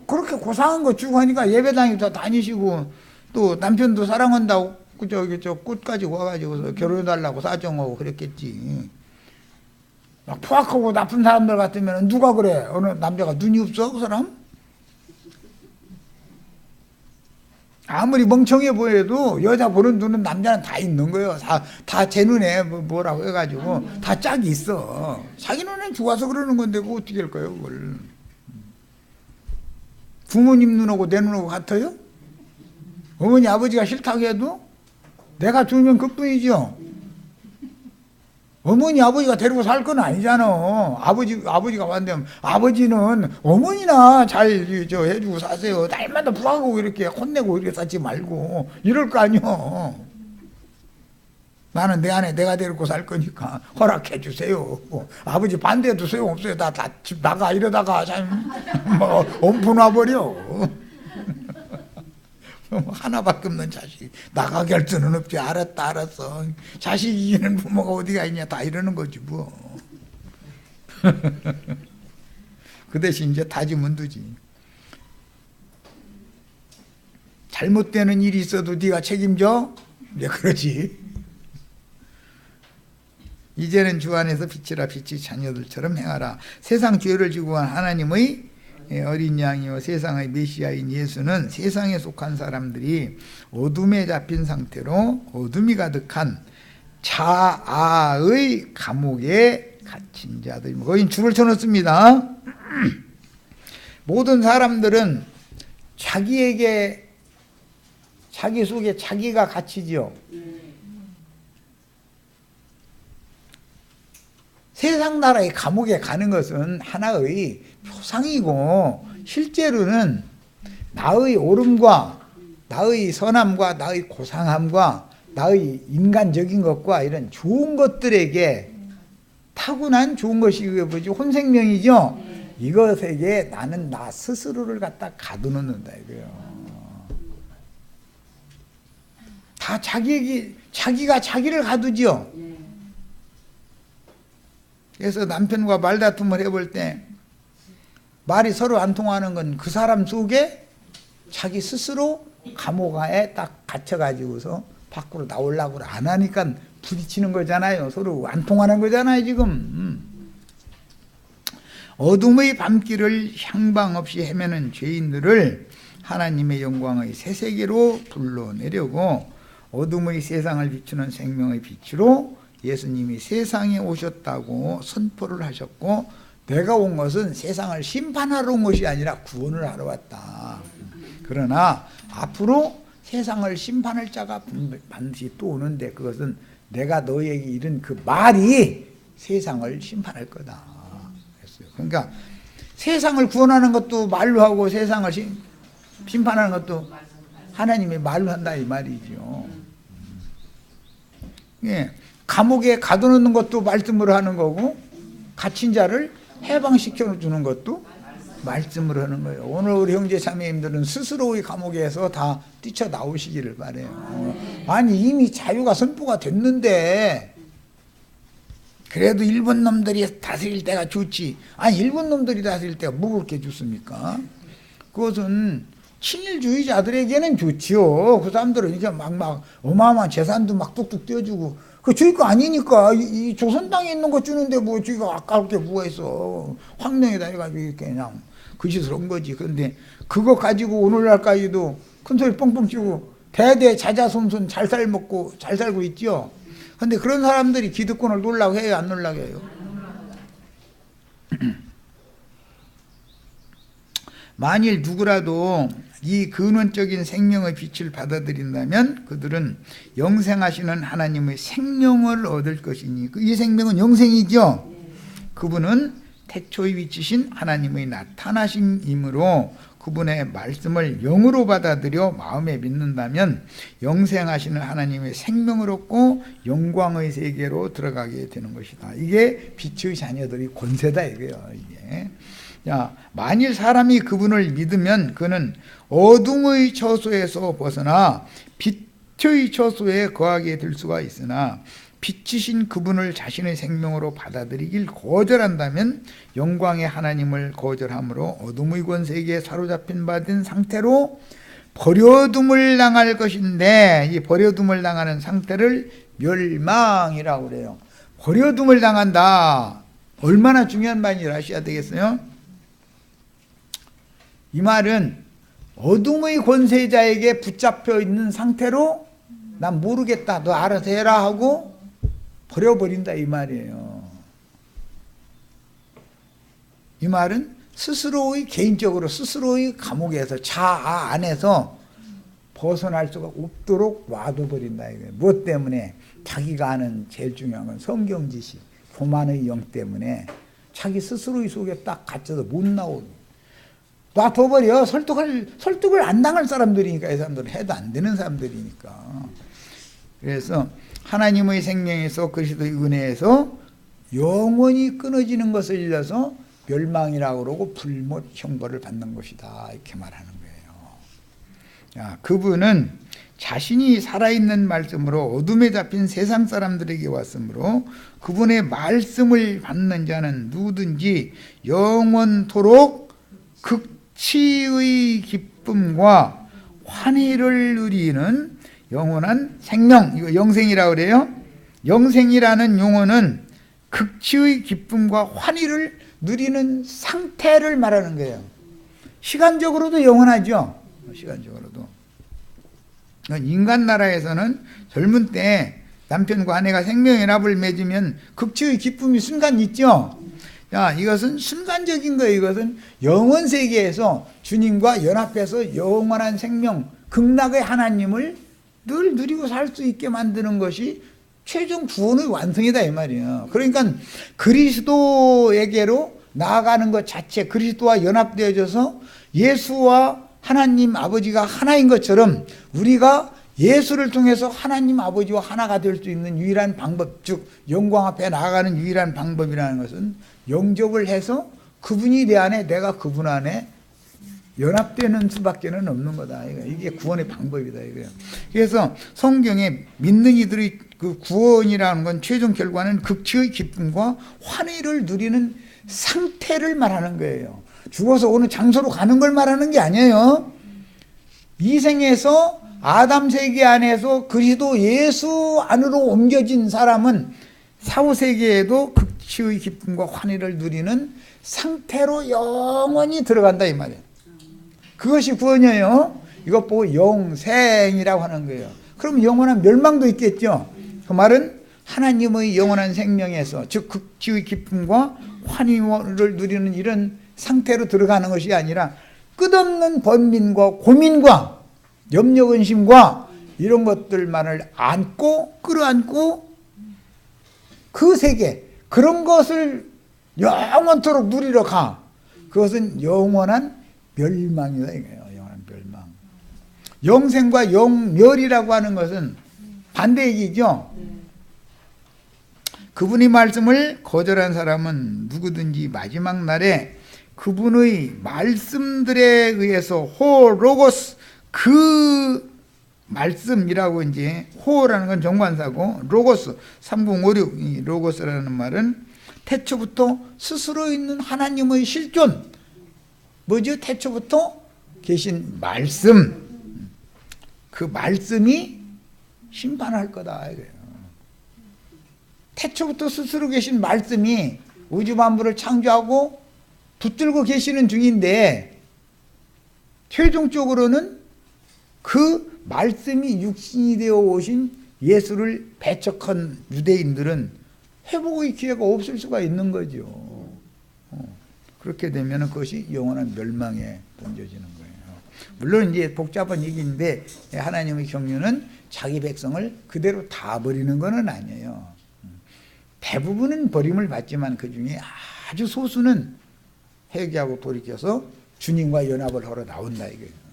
그렇게 고상한 거 주고 하니까 예배당에 다 다니시고 또 남편도 사랑한다고 저 꽃 가지고 와가지고 결혼해달라고 사정하고 그랬겠지. 막 포악하고 나쁜 사람들 같으면 누가 그래? 어느 남자가 눈이 없어? 그 사람? 아무리 멍청해 보여도 여자 보는 눈은 남자는 다 있는 거예요. 다 제 눈에 뭐라고 해가지고 다 짝이 있어. 자기 눈엔 좋아서 그러는 건데 그거 어떻게 할까요 그걸. 부모님 눈하고 내 눈하고 같아요? 어머니 아버지가 싫다고 해도 내가 좋으면 그뿐이죠. 어머니 아버지가 데리고 살 건 아니잖아. 아버지가 왔는데 아버지는 어머니나 잘 해주고 사세요. 날마다 부하고 이렇게 혼내고 이렇게 사지 말고 이럴 거 아니요. 나는 내 안에 내가 데리고 살 거니까 허락해 주세요. 아버지 반대해도 소용없어요. 다 집 나가 이러다가 참 엄분 와버려. 하나밖에 없는 자식 나가게 할 수는 없지. 알았다 알았어. 자식 이기는 부모가 어디가 있냐 다 이러는 거지 뭐. 그 대신 이제 다짐은 두지. 잘못되는 일이 있어도 네가 책임져? 이제 그러지. 이제는 주 안에서 빛이라. 빛이 자녀들처럼 행하라. 세상 죄를 지고 간 하나님의 어린 양이요 세상의 메시아인 예수는 세상에 속한 사람들이 어둠에 잡힌 상태로 어둠이 가득한 자아의 감옥에 갇힌 자들. 거긴 줄을 쳐놓습니다. 모든 사람들은 자기 속에 자기가 갇히죠. 세상 나라의 감옥에 가는 것은 하나의 표상이고 실제로는 나의 옳음과 나의 선함과 나의 고상함과 나의 인간적인 것과 이런 좋은 것들에게 타고난 좋은 것이 뭐지? 혼생명이죠. 이것에게 나는 나 스스로를 갖다 가둬놓는다 이거예요. 다 자기가 자기를 가두죠. 그래서 남편과 말다툼을 해볼 때 말이 서로 안 통하는 건 그 사람 속에 자기 스스로 감옥에 딱 갇혀가지고서 밖으로 나오려고 안 하니까 부딪히는 거잖아요. 서로 안 통하는 거잖아요 지금. 어둠의 밤길을 향방 없이 헤매는 죄인들을 하나님의 영광의 새 세계로 불러내려고 어둠의 세상을 비추는 생명의 빛으로 예수님이 세상에 오셨다고 선포를 하셨고, 내가 온 것은 세상을 심판하러 온 것이 아니라 구원을 하러 왔다. 그러나 앞으로 세상을 심판할 자가 반드시 또 오는데 그것은 내가 너희에게 이른 그 말이 세상을 심판할 거다. 그러니까 세상을 구원하는 것도 말로 하고 세상을 심판하는 것도 하나님의 말로 한다 이 말이죠. 예, 감옥에 가둬놓는 것도 말씀으로 하는 거고 갇힌 자를 해방시켜 주는 것도 말씀을 하는 거예요. 오늘 우리 형제 자매님들은 스스로의 감옥에서 다 뛰쳐나오시기를 바라요. 아니 이미 자유가 선포가 됐는데 그래도 일본 놈들이 다스릴 때가 좋지. 아니 일본 놈들이 다스릴 때가 뭐 그렇게 좋습니까? 그것은 친일주의자들에게는 좋지요. 그 사람들은 이제 막 어마어마한 재산도 막 뚝뚝 떼어주고 그 주의 거 아니니까 이 조선 땅에 있는 거 주는데 뭐 주의가 아까울 게 뭐가 있어. 황령에다 해가지고 이렇게 그냥 그 짓을 한 거지. 그런데 그거 가지고 오늘날까지도 큰 소리 뻥뻥 치고 대대 자자손손 잘 살먹고 잘 살고 있죠. 근데 그런 사람들이 기득권을 놀라고 해요, 안 놀라고 해요? 만일 누구라도 이 근원적인 생명의 빛을 받아들인다면 그들은 영생하시는 하나님의 생명을 얻을 것이니 이 생명은 영생이죠. 그분은 태초에 위치신 하나님의 나타나심이므로 그분의 말씀을 영으로 받아들여 마음에 믿는다면 영생하시는 하나님의 생명을 얻고 영광의 세계로 들어가게 되는 것이다. 이게 빛의 자녀들의 권세다 이거예요. 이게. 자, 만일 사람이 그분을 믿으면 그는 어둠의 처소에서 벗어나 빛의 처소에 거하게 될 수가 있으나 빛이신 그분을 자신의 생명으로 받아들이길 거절한다면 영광의 하나님을 거절함으로 어둠의 권세계에 사로잡힌 바 된 상태로 버려둠을 당할 것인데 이 버려둠을 당하는 상태를 멸망이라고 그래요. 버려둠을 당한다. 얼마나 중요한 말인지 아셔야 되겠어요? 이 말은 어둠의 권세자에게 붙잡혀 있는 상태로 난 모르겠다 너 알아서 해라 하고 버려버린다 이 말이에요. 이 말은 스스로의 개인적으로 스스로의 감옥에서 자아 안에서 벗어날 수가 없도록 놔둬버린다 이거예요. 무엇 때문에? 자기가 아는 제일 중요한 건 성경 지식, 교만의 영 때문에 자기 스스로의 속에 딱 갇혀서 못 나오고 놔둬버려. 설득을 안 당할 사람들이니까 이 사람들은 해도 안 되는 사람들이니까. 그래서 하나님의 생명에서 그리스도의 은혜에서 영원히 끊어지는 것을 일러서 멸망이라고 그러고 불못 형벌을 받는 것이다 이렇게 말하는 거예요. 자, 그분은 자신이 살아있는 말씀으로 어둠에 잡힌 세상 사람들에게 왔으므로 그분의 말씀을 받는 자는 누구든지 영원토록 극치의 기쁨과 환희를 누리는 영원한 생명, 이거 영생이라고 그래요. 영생이라는 용어는 극치의 기쁨과 환희를 누리는 상태를 말하는 거예요. 시간적으로도 영원하죠. 시간적으로도. 인간 나라에서는 젊은 때 남편과 아내가 생명연합을 맺으면 극치의 기쁨이 순간 있죠. 자, 이것은 순간적인 거예요. 이것은 영원 세계에서 주님과 연합해서 영원한 생명, 극락의 하나님을 늘 누리고 살 수 있게 만드는 것이 최종 구원의 완성이다 이 말이에요. 그러니까 그리스도에게로 나아가는 것 자체, 그리스도와 연합되어져서 예수와 하나님 아버지가 하나인 것처럼 우리가 예수를 통해서 하나님 아버지와 하나가 될 수 있는 유일한 방법, 즉 영광 앞에 나아가는 유일한 방법이라는 것은 영접을 해서 그분이 내 안에 내가 그분 안에 연합되는 수밖에는 없는 거다. 이게 구원의 방법이다 이거예요. 그래서 성경에 믿는 이들의 그 구원이라는 건 최종 결과는 극치의 기쁨과 환희를 누리는 상태를 말하는 거예요. 죽어서 어느 장소로 가는 걸 말하는 게 아니에요. 이 생에서 아담 세계 안에서 그리스도 예수 안으로 옮겨진 사람은 사후 세계에도 극치의 기쁨과 환희를 누리는 상태로 영원히 들어간다 이 말이에요. 그것이 구원이에요. 이것 보고 영생이라고 하는 거예요. 그럼 영원한 멸망도 있겠죠. 그 말은 하나님의 영원한 생명에서 즉 극치의 기쁨과 환희를 누리는 이런 상태로 들어가는 것이 아니라 끝없는 번민과 고민과 염려 근심과 이런 것들만을 안고 끌어안고 그 세계 그런 것을 영원토록 누리러 가. 그것은 영원한 멸망이다 이거예요. 영원한 멸망. 영생과 영멸이라고 하는 것은 반대 얘기죠. 그분의 말씀을 거절한 사람은 누구든지 마지막 날에 그분의 말씀들에 의해서 호로고스, 그 말씀이라고, 이제 호라는 건 정관사고 로고스 3056, 이 로고스라는 말은 태초부터 스스로 있는 하나님의 실존, 뭐죠? 태초부터 계신 말씀, 그 말씀이 심판할 거다 이거예요. 태초부터 스스로 계신 말씀이 우주 만물을 창조하고 붙들고 계시는 중인데, 최종적으로는 그 말씀이 육신이 되어 오신 예수를 배척한 유대인들은 회복의 기회가 없을 수가 있는 거죠. 그렇게 되면 그것이 영원한 멸망에 던져지는 거예요. 물론 이제 복잡한 얘기인데, 하나님의 경륜은 자기 백성을 그대로 다 버리는 건 아니에요. 대부분은 버림을 받지만 그 중에 아주 소수는 회개하고 돌이켜서 주님과 연합을 하러 나온다 이거예요.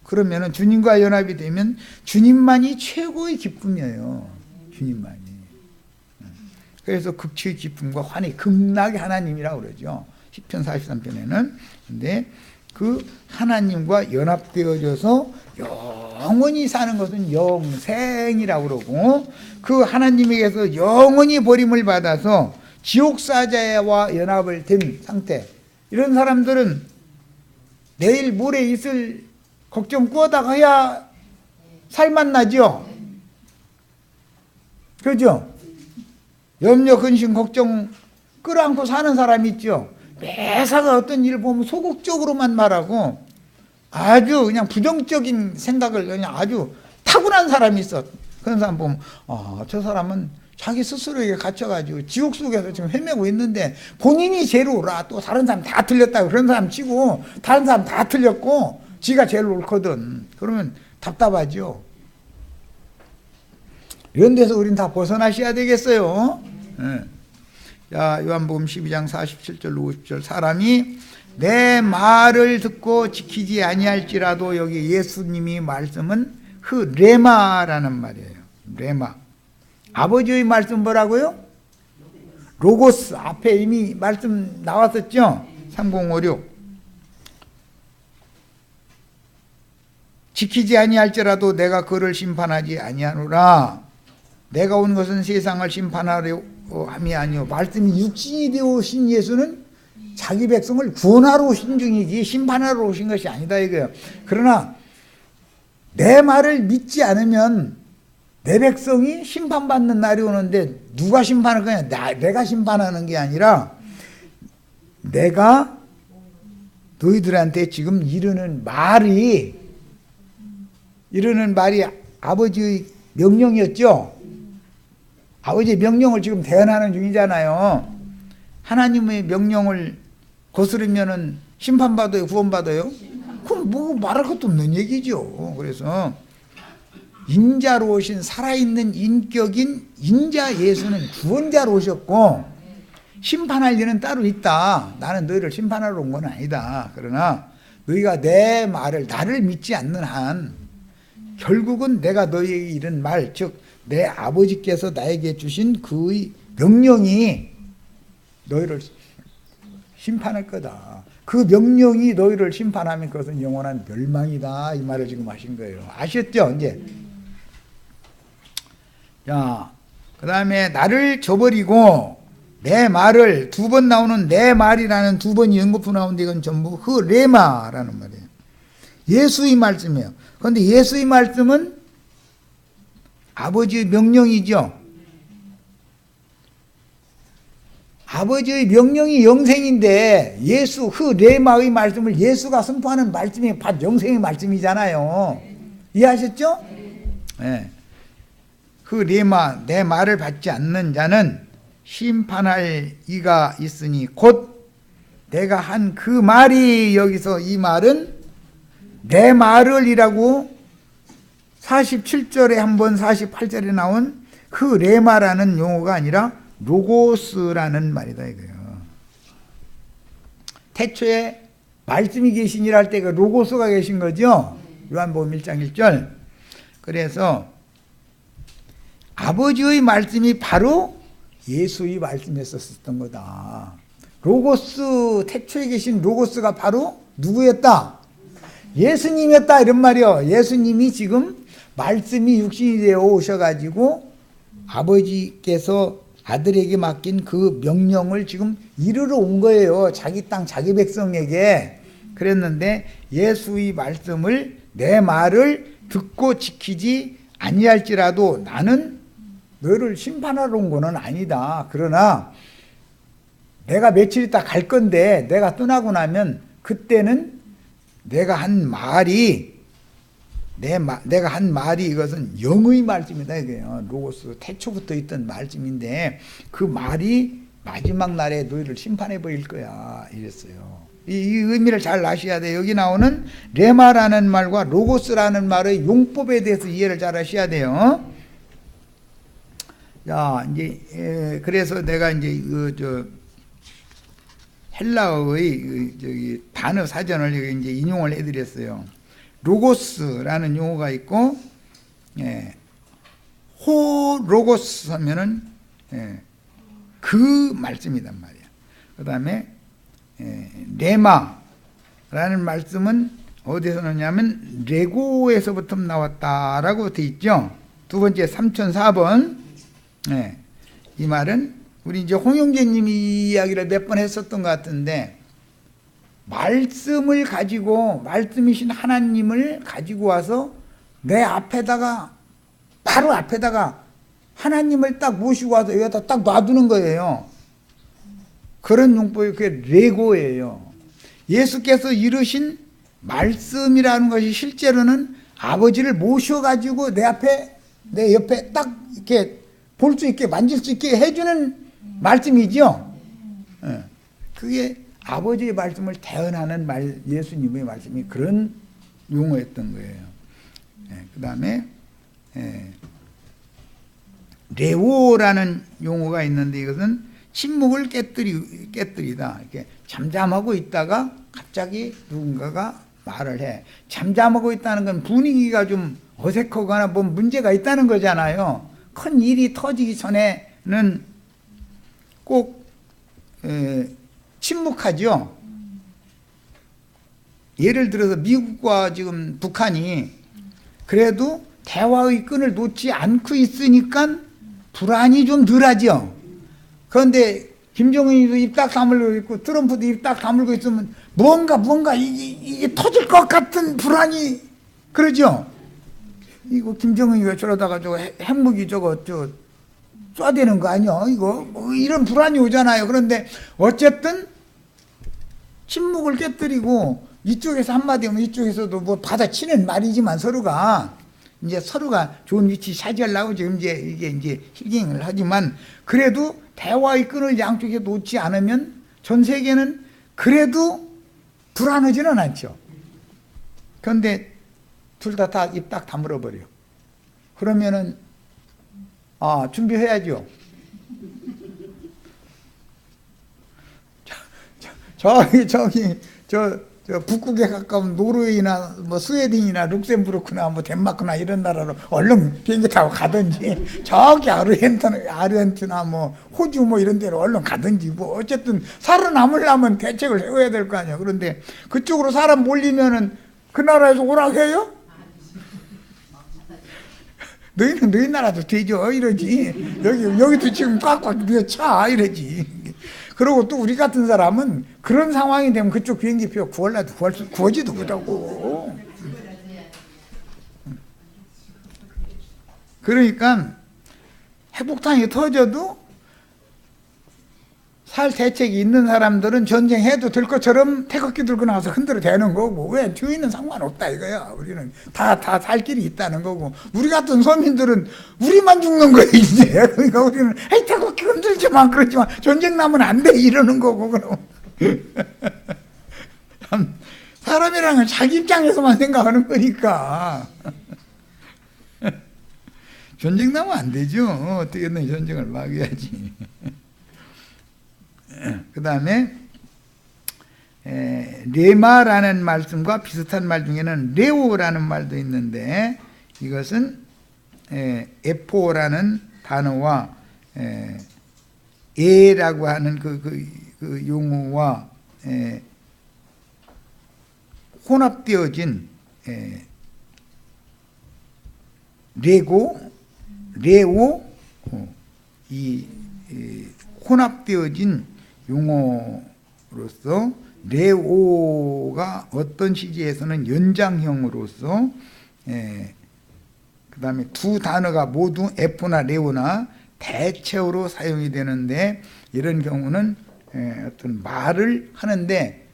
그러면은 주님과 연합이 되면 주님만이 최고의 기쁨이에요. 주님만이. 그래서 극치의 기쁨과 환희, 극락의 하나님이라고 그러죠. 시편 43편에는. 근데 그 하나님과 연합되어져서 영원히 사는 것은 영생이라고 그러고, 그 하나님에게서 영원히 버림을 받아서 지옥사자와 연합을 된 상태, 이런 사람들은 내일 모레 있을 걱정 꾸어다가 해야 살만 나죠. 그죠? 염려, 근심, 걱정 끌어안고 사는 사람이 있죠. 매사가 어떤 일을 보면 소극적으로만 말하고 아주 그냥 부정적인 생각을 그냥 아주 타고난 사람이 있어. 그런 사람 보면 저 사람은 자기 스스로에게 갇혀가지고 지옥 속에서 지금 헤매고 있는데 본인이 제일 옳아. 또 다른 사람 다 틀렸다고 그런 사람 치고 다른 사람 다 틀렸고 지가 제일 옳거든. 그러면 답답하죠. 이런 데서 우린 다 벗어나셔야 되겠어요. 네. 자, 요한복음 12장 47절 50절, 사람이 내 말을 듣고 지키지 아니할지라도, 여기 예수님이 말씀은 레마라는 말이에요. 레마. 아버지의 말씀 뭐라고요? 로고스. 앞에 이미 말씀 나왔었죠? 3056. 지키지 아니할지라도 내가 그를 심판하지 아니하노라. 내가 온 것은 세상을 심판하려 함이 아니요, 말씀이 육신이 되어 오신 예수는 자기 백성을 구원하러 오신 중이지 심판하러 오신 것이 아니다 이거예요. 그러나 내 말을 믿지 않으면 내 백성이 심판받는 날이 오는데, 누가 심판할 거냐? 내가 심판하는 게 아니라 내가 너희들한테 지금 이르는 말이 아버지의 명령이었죠. 아버지의 명령을 지금 대언하는 중이잖아요. 하나님의 명령을 거스르면은 심판받아요, 구원받아요? 그럼 뭐 말할 것도 없는 얘기죠. 그래서 인자로 오신 살아있는 인격인 인자 예수는 구원자로 오셨고, 심판할 일은 따로 있다. 나는 너희를 심판하러 온 건 아니다. 그러나 너희가 내 말을, 나를 믿지 않는 한 결국은 내가 너희에게 이른 말, 즉 내 아버지께서 나에게 주신 그의 명령이 너희를 심판할 거다. 그 명령이 너희를 심판하면 그것은 영원한 멸망이다. 이 말을 지금 하신 거예요. 아셨죠? 이제. 자, 그 다음에 나를 저버리고 내 말을, 두 번 나오는 내 말이라는 두 번이 연거푸 나오는데 이건 전부 레마라는 말이에요. 예수의 말씀이에요. 그런데 예수의 말씀은 아버지의 명령이죠. 아버지의 명령이 영생인데, 예수 레마의 말씀을 예수가 선포하는 말씀이 바 영생의 말씀이잖아요. 이해하셨죠? 네. 레마, 내 말을 받지 않는 자는 심판할 이가 있으니 곧 내가 한 그 말이, 여기서 이 말은 내 말을 이라고 47절에 한번 48절에 나온 레마라는 용어가 아니라 로고스라는 말이다 이거예요. 태초에 말씀이 계시니라 할 때가 로고스가 계신 거죠. 요한복음 1장 1절. 그래서 아버지의 말씀이 바로 예수의 말씀이었었던 거다. 로고스, 태초에 계신 로고스가 바로 누구였다? 예수님이었다 이런 말이요. 예수님이 지금 말씀이 육신이 되어 오셔가지고 아버지께서 아들에게 맡긴 그 명령을 지금 이루러 온 거예요. 자기 땅 자기 백성에게. 그랬는데 예수의 말씀을 내 말을 듣고 지키지 아니할지라도 나는 너를 심판하러 온 거는 아니다. 그러나 내가 며칠 있다 갈 건데 내가 떠나고 나면 그때는 내가 한 말이 이것은 영의 말씀이다 이거예요. 로고스 태초부터 있던 말씀인데 그 말이 마지막 날에 너희를 심판해 버릴 거야 이랬어요. 이 의미를 잘 아셔야 돼요. 여기 나오는 레마라는 말과 로고스라는 말의 용법에 대해서 이해를 잘 하셔야 돼요. 자, 이제 그래서 내가 이제 헬라어의 단어 사전을 이제 인용을 해드렸어요. 로고스라는 용어가 있고, 호로고스 하면은 그 말씀이란 말이야. 그 다음에 레마라는 말씀은 어디서 나오냐면 레고에서부터 나왔다라고 되어 있죠. 두 번째 3004번. 이 말은 우리 이제 홍영재님이 이야기를 몇 번 했었던 것 같은데, 말씀을 가지고 말씀이신 하나님을 가지고 와서 내 앞에다가 바로 앞에다가 하나님을 딱 모시고 와서 여기다 딱 놔두는 거예요. 그런 용법이 그게 레고예요. 예수께서 이루신 말씀이라는 것이 실제로는 아버지를 모셔가지고 내 앞에 내 옆에 딱 이렇게 볼 수 있게 만질 수 있게 해주는 말씀이죠. 그게 아버지의 말씀을 대언하는 예수님의 말씀이 그런 용어였던 거예요. 그 다음에 레오라는 용어가 있는데 이것은 침묵을 깨뜨리다. 이렇게 잠잠하고 있다가 갑자기 누군가가 말을 해. 잠잠하고 있다는 건 분위기가 좀 어색하거나 뭐 문제가 있다는 거잖아요. 큰 일이 터지기 전에는 꼭 침묵하죠. 예를 들어서 미국과 지금 북한이 그래도 대화의 끈을 놓지 않고 있으니까 불안이 좀 덜하죠. 그런데 김정은이도 입 딱 다물고 있고 트럼프도 입 딱 다물고 있으면 뭔가 이게 터질 것 같은 불안이 그러죠. 이거 김정은이가 저러다가 저거 핵무기 저거 쏴대는 거 아니야? 이거 뭐 이런 불안이 오잖아요. 그런데 어쨌든 침묵을 깨뜨리고 이쪽에서 한마디 하면 이쪽에서도 뭐 받아치는 말이지만 서로가 좋은 위치 차지하려고 지금 이게 이제 희갱을 하지만 그래도 대화의 끈을 양쪽에 놓지 않으면 전 세계는 그래도 불안하지는 않죠. 그런데 둘 다 입 딱 다물어 버려. 그러면은 준비해야죠. 저 북극에 가까운 노르웨이나 뭐 스웨덴이나 룩셈부르크나 뭐 덴마크나 이런 나라로 얼른 비행기 타고 가든지 저기 아르헨티나 뭐 호주 뭐 이런 데로 얼른 가든지 뭐 어쨌든 살아남으려면 대책을 세워야 될 거 아니에요. 그런데 그쪽으로 사람 몰리면은 그 나라에서 오라고 해요? 너희는 너희 나라도 되죠 이러지. 여기도 지금 꽉꽉 차 이러지. 그리고 또 우리 같은 사람은 그런 상황이 되면 그쪽 비행기표 구할라도 구하지도 못하고. 그러니까 핵폭탄이 터져도 살 대책이 있는 사람들은 전쟁해도 될 것처럼 태극기 들고 나와서 흔들어 대는 거고, 왜 뒤에는 상관없다 이거야. 우리는 다 살 길이 있다는 거고, 우리 같은 서민들은 우리만 죽는 거야 이제. 그러니까 우리는 에이 태극기 흔들지만 그렇지만 전쟁 나면 안 돼 이러는 거고. 그럼 참 사람이라는 자기 입장에서만 생각하는 거니까. 전쟁 나면 안 되죠. 어떻게든 전쟁을 막아야지. 그 다음에 레마라는 말씀과 비슷한 말 중에는 레오라는 말도 있는데, 이것은 에포라는 단어와 에라고 하는 그 그 용어와 혼합되어진 레오 이 혼합되어진 용어로서 레오가 어떤 시제에서는 연장형으로서 그 다음에 두 단어가 모두 에포나 레오나 대체어로 사용이 되는데 이런 경우는 어떤 말을 하는데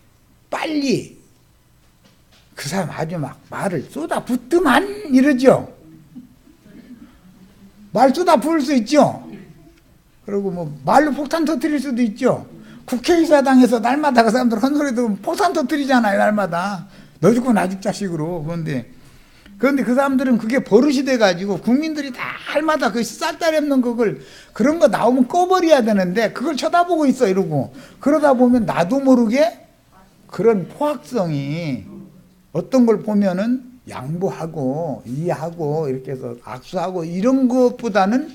빨리 그 사람 아주 막 말을 쏟아붓더만 이러죠. 말 쏟아부을 수 있죠. 그리고 뭐 말로 폭탄 터뜨릴 수도 있죠. 국회의사당에서 날마다 그 사람들 헛소리 들으면 폭탄 터뜨리잖아요. 날마다 너 죽고 나 죽자식으로. 그런데 그 사람들은 그게 버릇이 돼가지고 국민들이 다 날마다 그 쌀다리 없는 그걸 그런 거 나오면 꺼버려야 되는데 그걸 쳐다보고 있어 이러고 그러다 보면 나도 모르게 그런 포악성이 어떤 걸 보면은 양보하고 이해하고 이렇게 해서 악수하고 이런 것보다는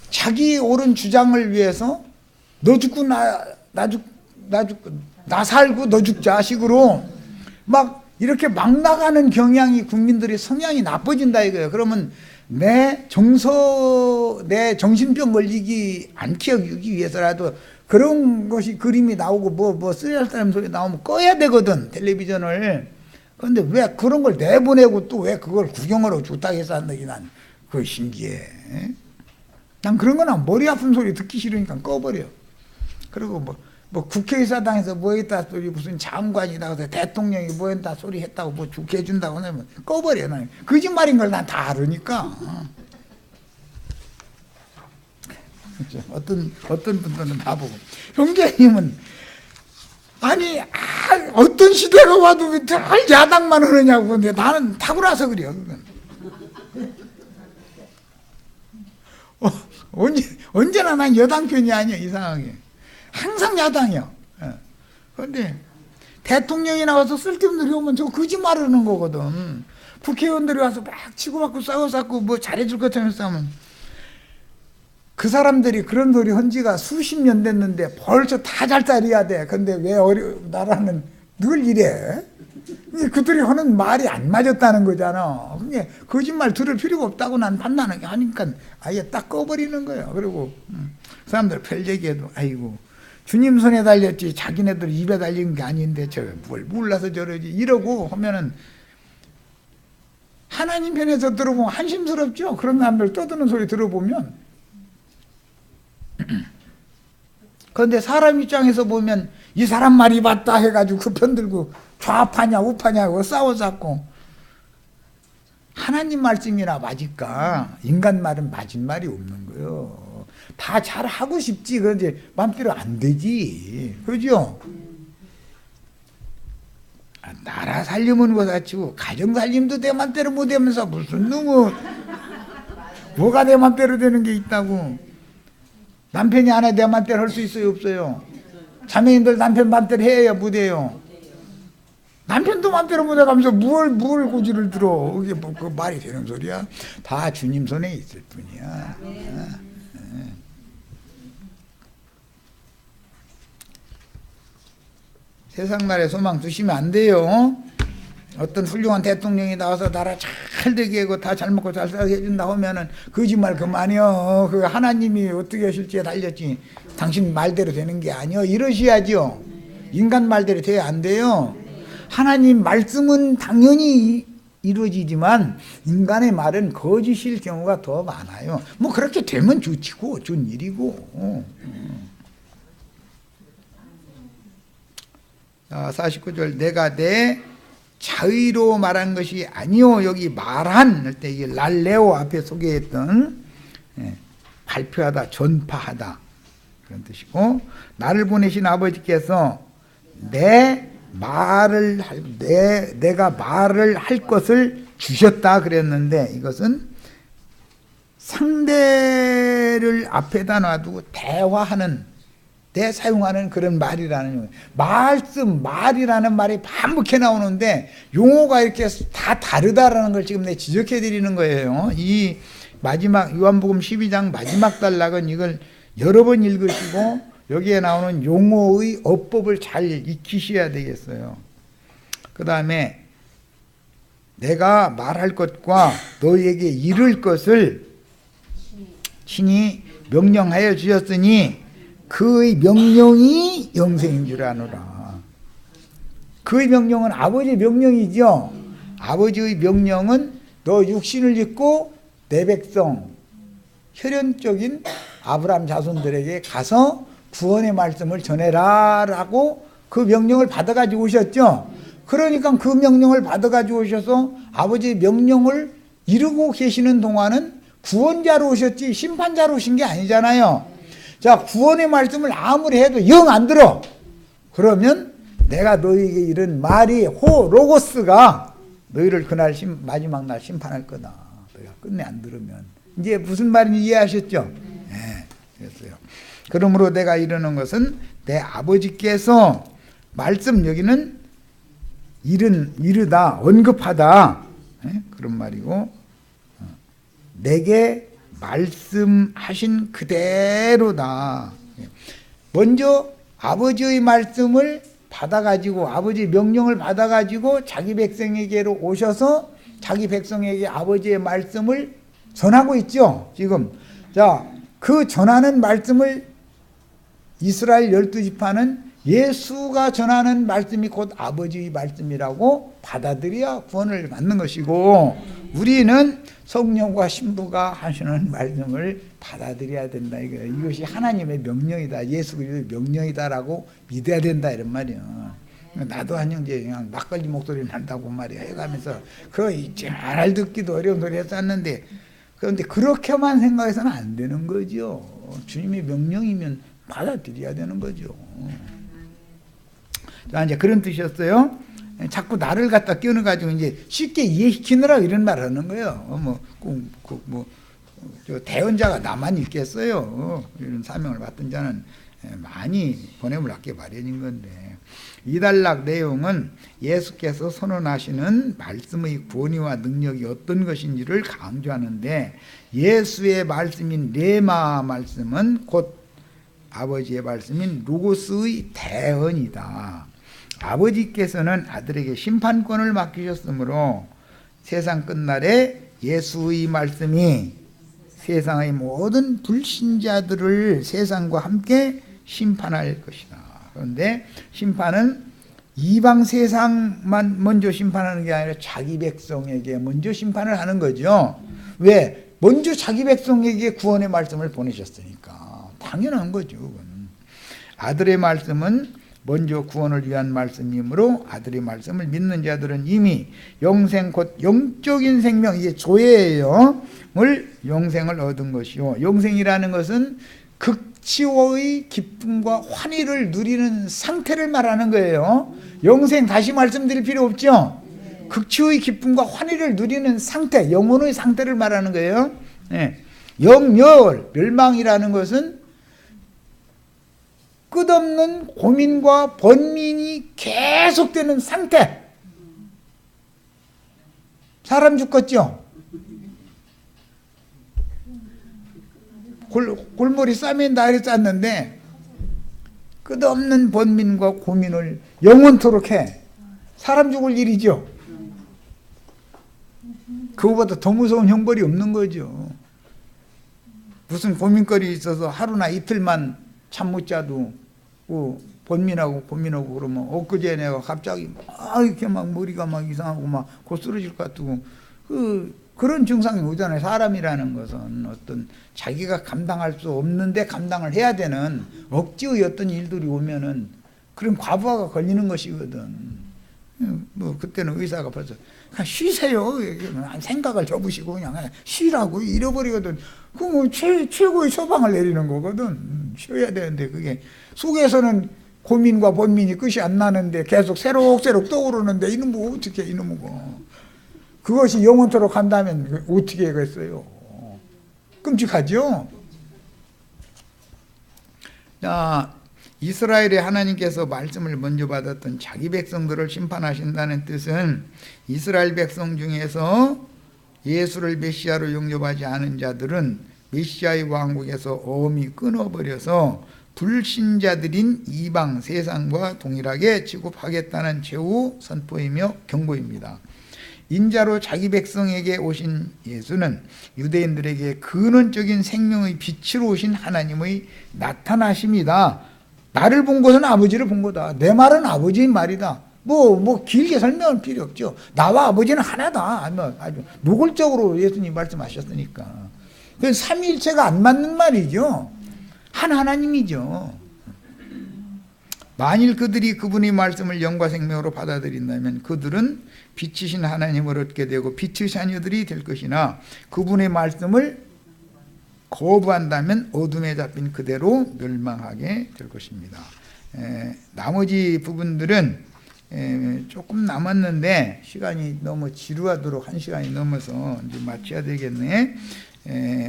자기 옳은 주장을 위해서 너 죽고 나 살고 너 죽자 식으로 막 이렇게 막 나가는 경향이 국민들의 성향이 나빠진다 이거예요. 그러면 내 정신병 걸리기 않게 하기 위해서라도 그런 것이 그림이 나오고 뭐 쓰레기사람 소리 나오면 꺼야 되거든 텔레비전을. 그런데 왜 그런 걸 내보내고 또 왜 그걸 구경하러 죽다 해서 한다기 난 그거 신기해. 난 그런 거나 머리 아픈 소리 듣기 싫으니까 꺼버려. 그리고 뭐 국회의사당에서 뭐 했다 소리 무슨 장관이다 그래서 대통령이 뭐 했다 소리 했다고 뭐 죽게 해준다고 하면 꺼버려. 난 거짓말인 걸 난 다 알으니까. 어떤 분들은 다 보고 형제님은 아니 어떤 시대가 와도 왜 야당만 하느냐고. 근데 나는 타고나서 그래요. 언제나 난 여당 편이 아니야. 이상하게 항상 야당이야. 그런데 대통령이 나와서 쓸데없는 소리 오면 저 거짓말 하는 거거든. 국회의원들이 와서 막 치고받고 싸워싸고 뭐 잘해줄 것처럼 싸우면 그 사람들이 그런 소리 한 지가 수십 년 됐는데 벌써 다 잘살이야 돼. 근데 왜 나라는 늘 이래? 그들이 하는 말이 안 맞았다는 거잖아. 그게 거짓말 들을 필요가 없다고 난 판단하게 하니까 아예 딱 꺼버리는 거예요. 그리고 사람들 별 얘기해도 아이고 주님 손에 달렸지 자기네들 입에 달린 게 아닌데 저 뭘 몰라서 저러지 이러고 하면은 하나님 편에서 들어보면 한심스럽죠. 그런 사람들 떠드는 소리 들어보면. 그런데 사람 입장에서 보면 이 사람 말이 맞다 해가지고 그 편 들고 좌파냐 우파냐고 싸워잡고 하나님 말씀이나 맞을까? 인간 말은 맞은 말이 없는 거예요. 다 잘하고 싶지 그런데 마음대로 안 되지. 그죠? 나라 살림은 거다치고 가정 살림도 내 맘대로 못 하면서 무슨 뭐가 내 맘대로 되는 게 있다고. 남편이 안 해 내 맘대로 할 수 있어요 없어요? 자매님들 남편 맘대로 해야 못해요. 남편도 맘대로 못해가면서 뭘 고지를 들어. 그게 뭐 그 말이 되는 소리야? 다 주님 손에 있을 뿐이야. 세상 나라에 소망 두시면 안 돼요. 어떤 훌륭한 대통령이 나와서 나라 잘 되게 하고 다 잘 먹고 잘 살게 해준다 하면은 거짓말 그만이요. 그 하나님이 어떻게 하실지에 달렸지 당신 말대로 되는 게 아니요. 이러셔야죠. 인간 말대로 돼야 안 돼요. 하나님 말씀은 당연히 이루어지지만 인간의 말은 거짓일 경우가 더 많아요. 뭐 그렇게 되면 좋지고 좋은 일이고. 49절 내가 내 자의로 말한 것이 아니요. 여기 말한 할 때 이게 랄레오 앞에 소개했던 발표하다 전파하다 그런 뜻이고 나를 보내신 아버지께서 내가 말을 할 것을 주셨다 그랬는데 이것은 상대를 앞에다 놔두고 대화하는 때 사용하는 그런 말이라는 말이라는 말이 반복해 나오는데 용어가 이렇게 다 다르다라는 걸 지금 내가 지적해 드리는 거예요. 이 마지막 요한복음 12장 마지막 단락은 이걸 여러 번 읽으시고 여기에 나오는 용어의 어법을 잘 익히셔야 되겠어요. 그 다음에 내가 말할 것과 너희에게 이를 것을 친히 명령하여 주셨으니 그의 명령이 영생인 줄 아노라. 그의 명령은 아버지의 명령이죠. 아버지의 명령은 너 육신을 입고 내 백성 혈연적인 아브라함 자손들에게 가서 구원의 말씀을 전해라 라고 그 명령을 받아가지고 오셨죠. 그러니까 그 명령을 받아가지고 오셔서 아버지의 명령을 이루고 계시는 동안은 구원자로 오셨지 심판자로 오신 게 아니잖아요. 자, 구원의 말씀을 아무리 해도 영 안 들어. 그러면 내가 너희에게 이른 말이 로고스가 너희를 그날 마지막 날 심판할 거다. 너희가 끝내 안 들으면. 이제 무슨 말인지 이해하셨죠? 네, 그랬어요. 그러므로 내가 이르는 것은 내 아버지께서 말씀, 여기는 이르다, 언급하다, 네? 그런 말이고, 내게 말씀하신 그대로다. 먼저 아버지의 말씀을 받아가지고, 아버지의 명령을 받아가지고 자기 백성에게로 오셔서 자기 백성에게 아버지의 말씀을 전하고 있죠, 지금. 자, 그 전하는 말씀을 이스라엘 12지파는 예수가 전하는 말씀이 곧 아버지의 말씀이라고 받아들여야 구원을 받는 것이고, 우리는 성령과 신부가 하시는 말씀을 받아들여야 된다. 이것이 하나님의 명령이다. 예수 그리스도의 명령이다라고 믿어야 된다. 이런 말이야. 나도 한 형제 그냥 막걸리 목소리 난다고 말이야 해가면서 잘 듣기도 어려운 소리 했었는데, 그런데 그렇게만 생각해서는 안 되는 거죠. 주님의 명령이면 받아들여야 되는 거죠. 자, 이제 그런 뜻이었어요. 자꾸 나를 갖다 끼워가지고 이제 쉽게 이해시키느라 이런 말 하는 거예요. 저 대언자가 나만 있겠어요. 이런 사명을 받던 자는 많이 보냄을 받기 마련인 건데, 이 단락 내용은 예수께서 선언하시는 말씀의 권위와 능력이 어떤 것인지를 강조하는데, 예수의 말씀인 레마 말씀은 곧 아버지의 말씀인 로고스의 대언이다. 아버지께서는 아들에게 심판권을 맡기셨으므로 세상 끝날에 예수의 말씀이 세상의 모든 불신자들을 세상과 함께 심판할 것이다. 그런데 심판은 이방 세상만 먼저 심판하는 게 아니라 자기 백성에게 먼저 심판을 하는 거죠. 왜? 먼저 자기 백성에게 구원의 말씀을 보내셨으니까 당연한 거죠. 그건. 아들의 말씀은 먼저 구원을 위한 말씀이므로 아들의 말씀을 믿는 자들은 이미 영생, 곧 영적인 생명, 이게 조예예요. 영생을 얻은 것이요. 영생이라는 것은 극치호의 기쁨과 환희를 누리는 상태를 말하는 거예요. 영생 다시 말씀드릴 필요 없죠. 극치호의 기쁨과 환희를 누리는 상태, 영혼의 상태를 말하는 거예요. 네. 영멸, 멸망이라는 것은 끝없는 고민과 번민이 계속되는 상태. 사람 죽겠죠? 골머리 싸면 나를 쌌는데 끝없는 번민과 고민을 영원토록 해. 사람 죽을 일이죠. 그거보다 더 무서운 형벌이 없는 거죠. 무슨 고민거리 있어서 하루나 이틀만 잠 못 자도 번민하고 고민하고 그러면 엊그제 내가 갑자기 막 이렇게 막 머리가 막 이상하고 막 곧 쓰러질 것 같고 그런 증상이 오잖아요. 사람이라는 것은 어떤 자기가 감당할 수 없는데 감당을 해야 되는 억지의 어떤 일들이 오면은 그런 과부하가 걸리는 것이거든. 그때는 의사가 벌써 그냥 쉬세요. 생각을 접으시고 그냥 쉬라고 잃어버리거든. 그 최고의 처방을 내리는 거거든. 쉬어야 되는데 그게 속에서는 고민과 번민이 끝이 안 나는데 계속 새록새록 떠오르는데 이놈 뭐 어떻게 이놈 뭐 그것이 영원토록 한다면 어떻게 하겠어요? 끔찍하죠? 자, 이스라엘의 하나님께서 말씀을 먼저 받았던 자기 백성들을 심판하신다는 뜻은 이스라엘 백성 중에서 예수를 메시아로 영접하지 않은 자들은 메시아의 왕국에서 어음이 끊어버려서 불신자들인 이방 세상과 동일하게 취급하겠다는 최후 선포이며 경고입니다. 인자로 자기 백성에게 오신 예수는 유대인들에게 근원적인 생명의 빛으로 오신 하나님의 나타나심이다. 나를 본 것은 아버지를 본 거다. 내 말은 아버지의 말이다. 뭐 길게 설명할 필요 없죠. 나와 아버지는 하나다. 아주 노골적으로 예수님 말씀하셨으니까. 그 삼위일체가 안 맞는 말이죠. 한 하나님이죠. 만일 그들이 그분의 말씀을 영과 생명으로 받아들인다면 그들은 빛이신 하나님을 얻게 되고 빛의 자녀들이 될 것이나 그분의 말씀을 거부한다면 어둠에 잡힌 그대로 멸망하게 될 것입니다. 나머지 부분들은 조금 남았는데 시간이 너무 지루하도록 1시간이 넘어서 이제 마쳐야 되겠네.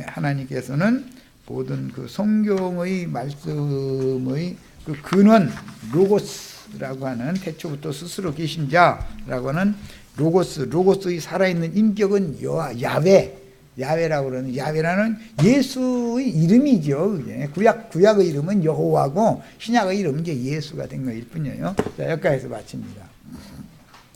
하나님께서는 모든 그 성경의 말씀의 그 근원 로고스라고 하는 태초부터 스스로 계신 자라고 하는 로고스의 살아있는 인격은 야훼라고 그러는 야훼라는 예수의 이름이죠. 구약의 이름은 여호와고 신약의 이름은 이제 예수가 된 것일 뿐이에요. 자, 여기까지서 마칩니다.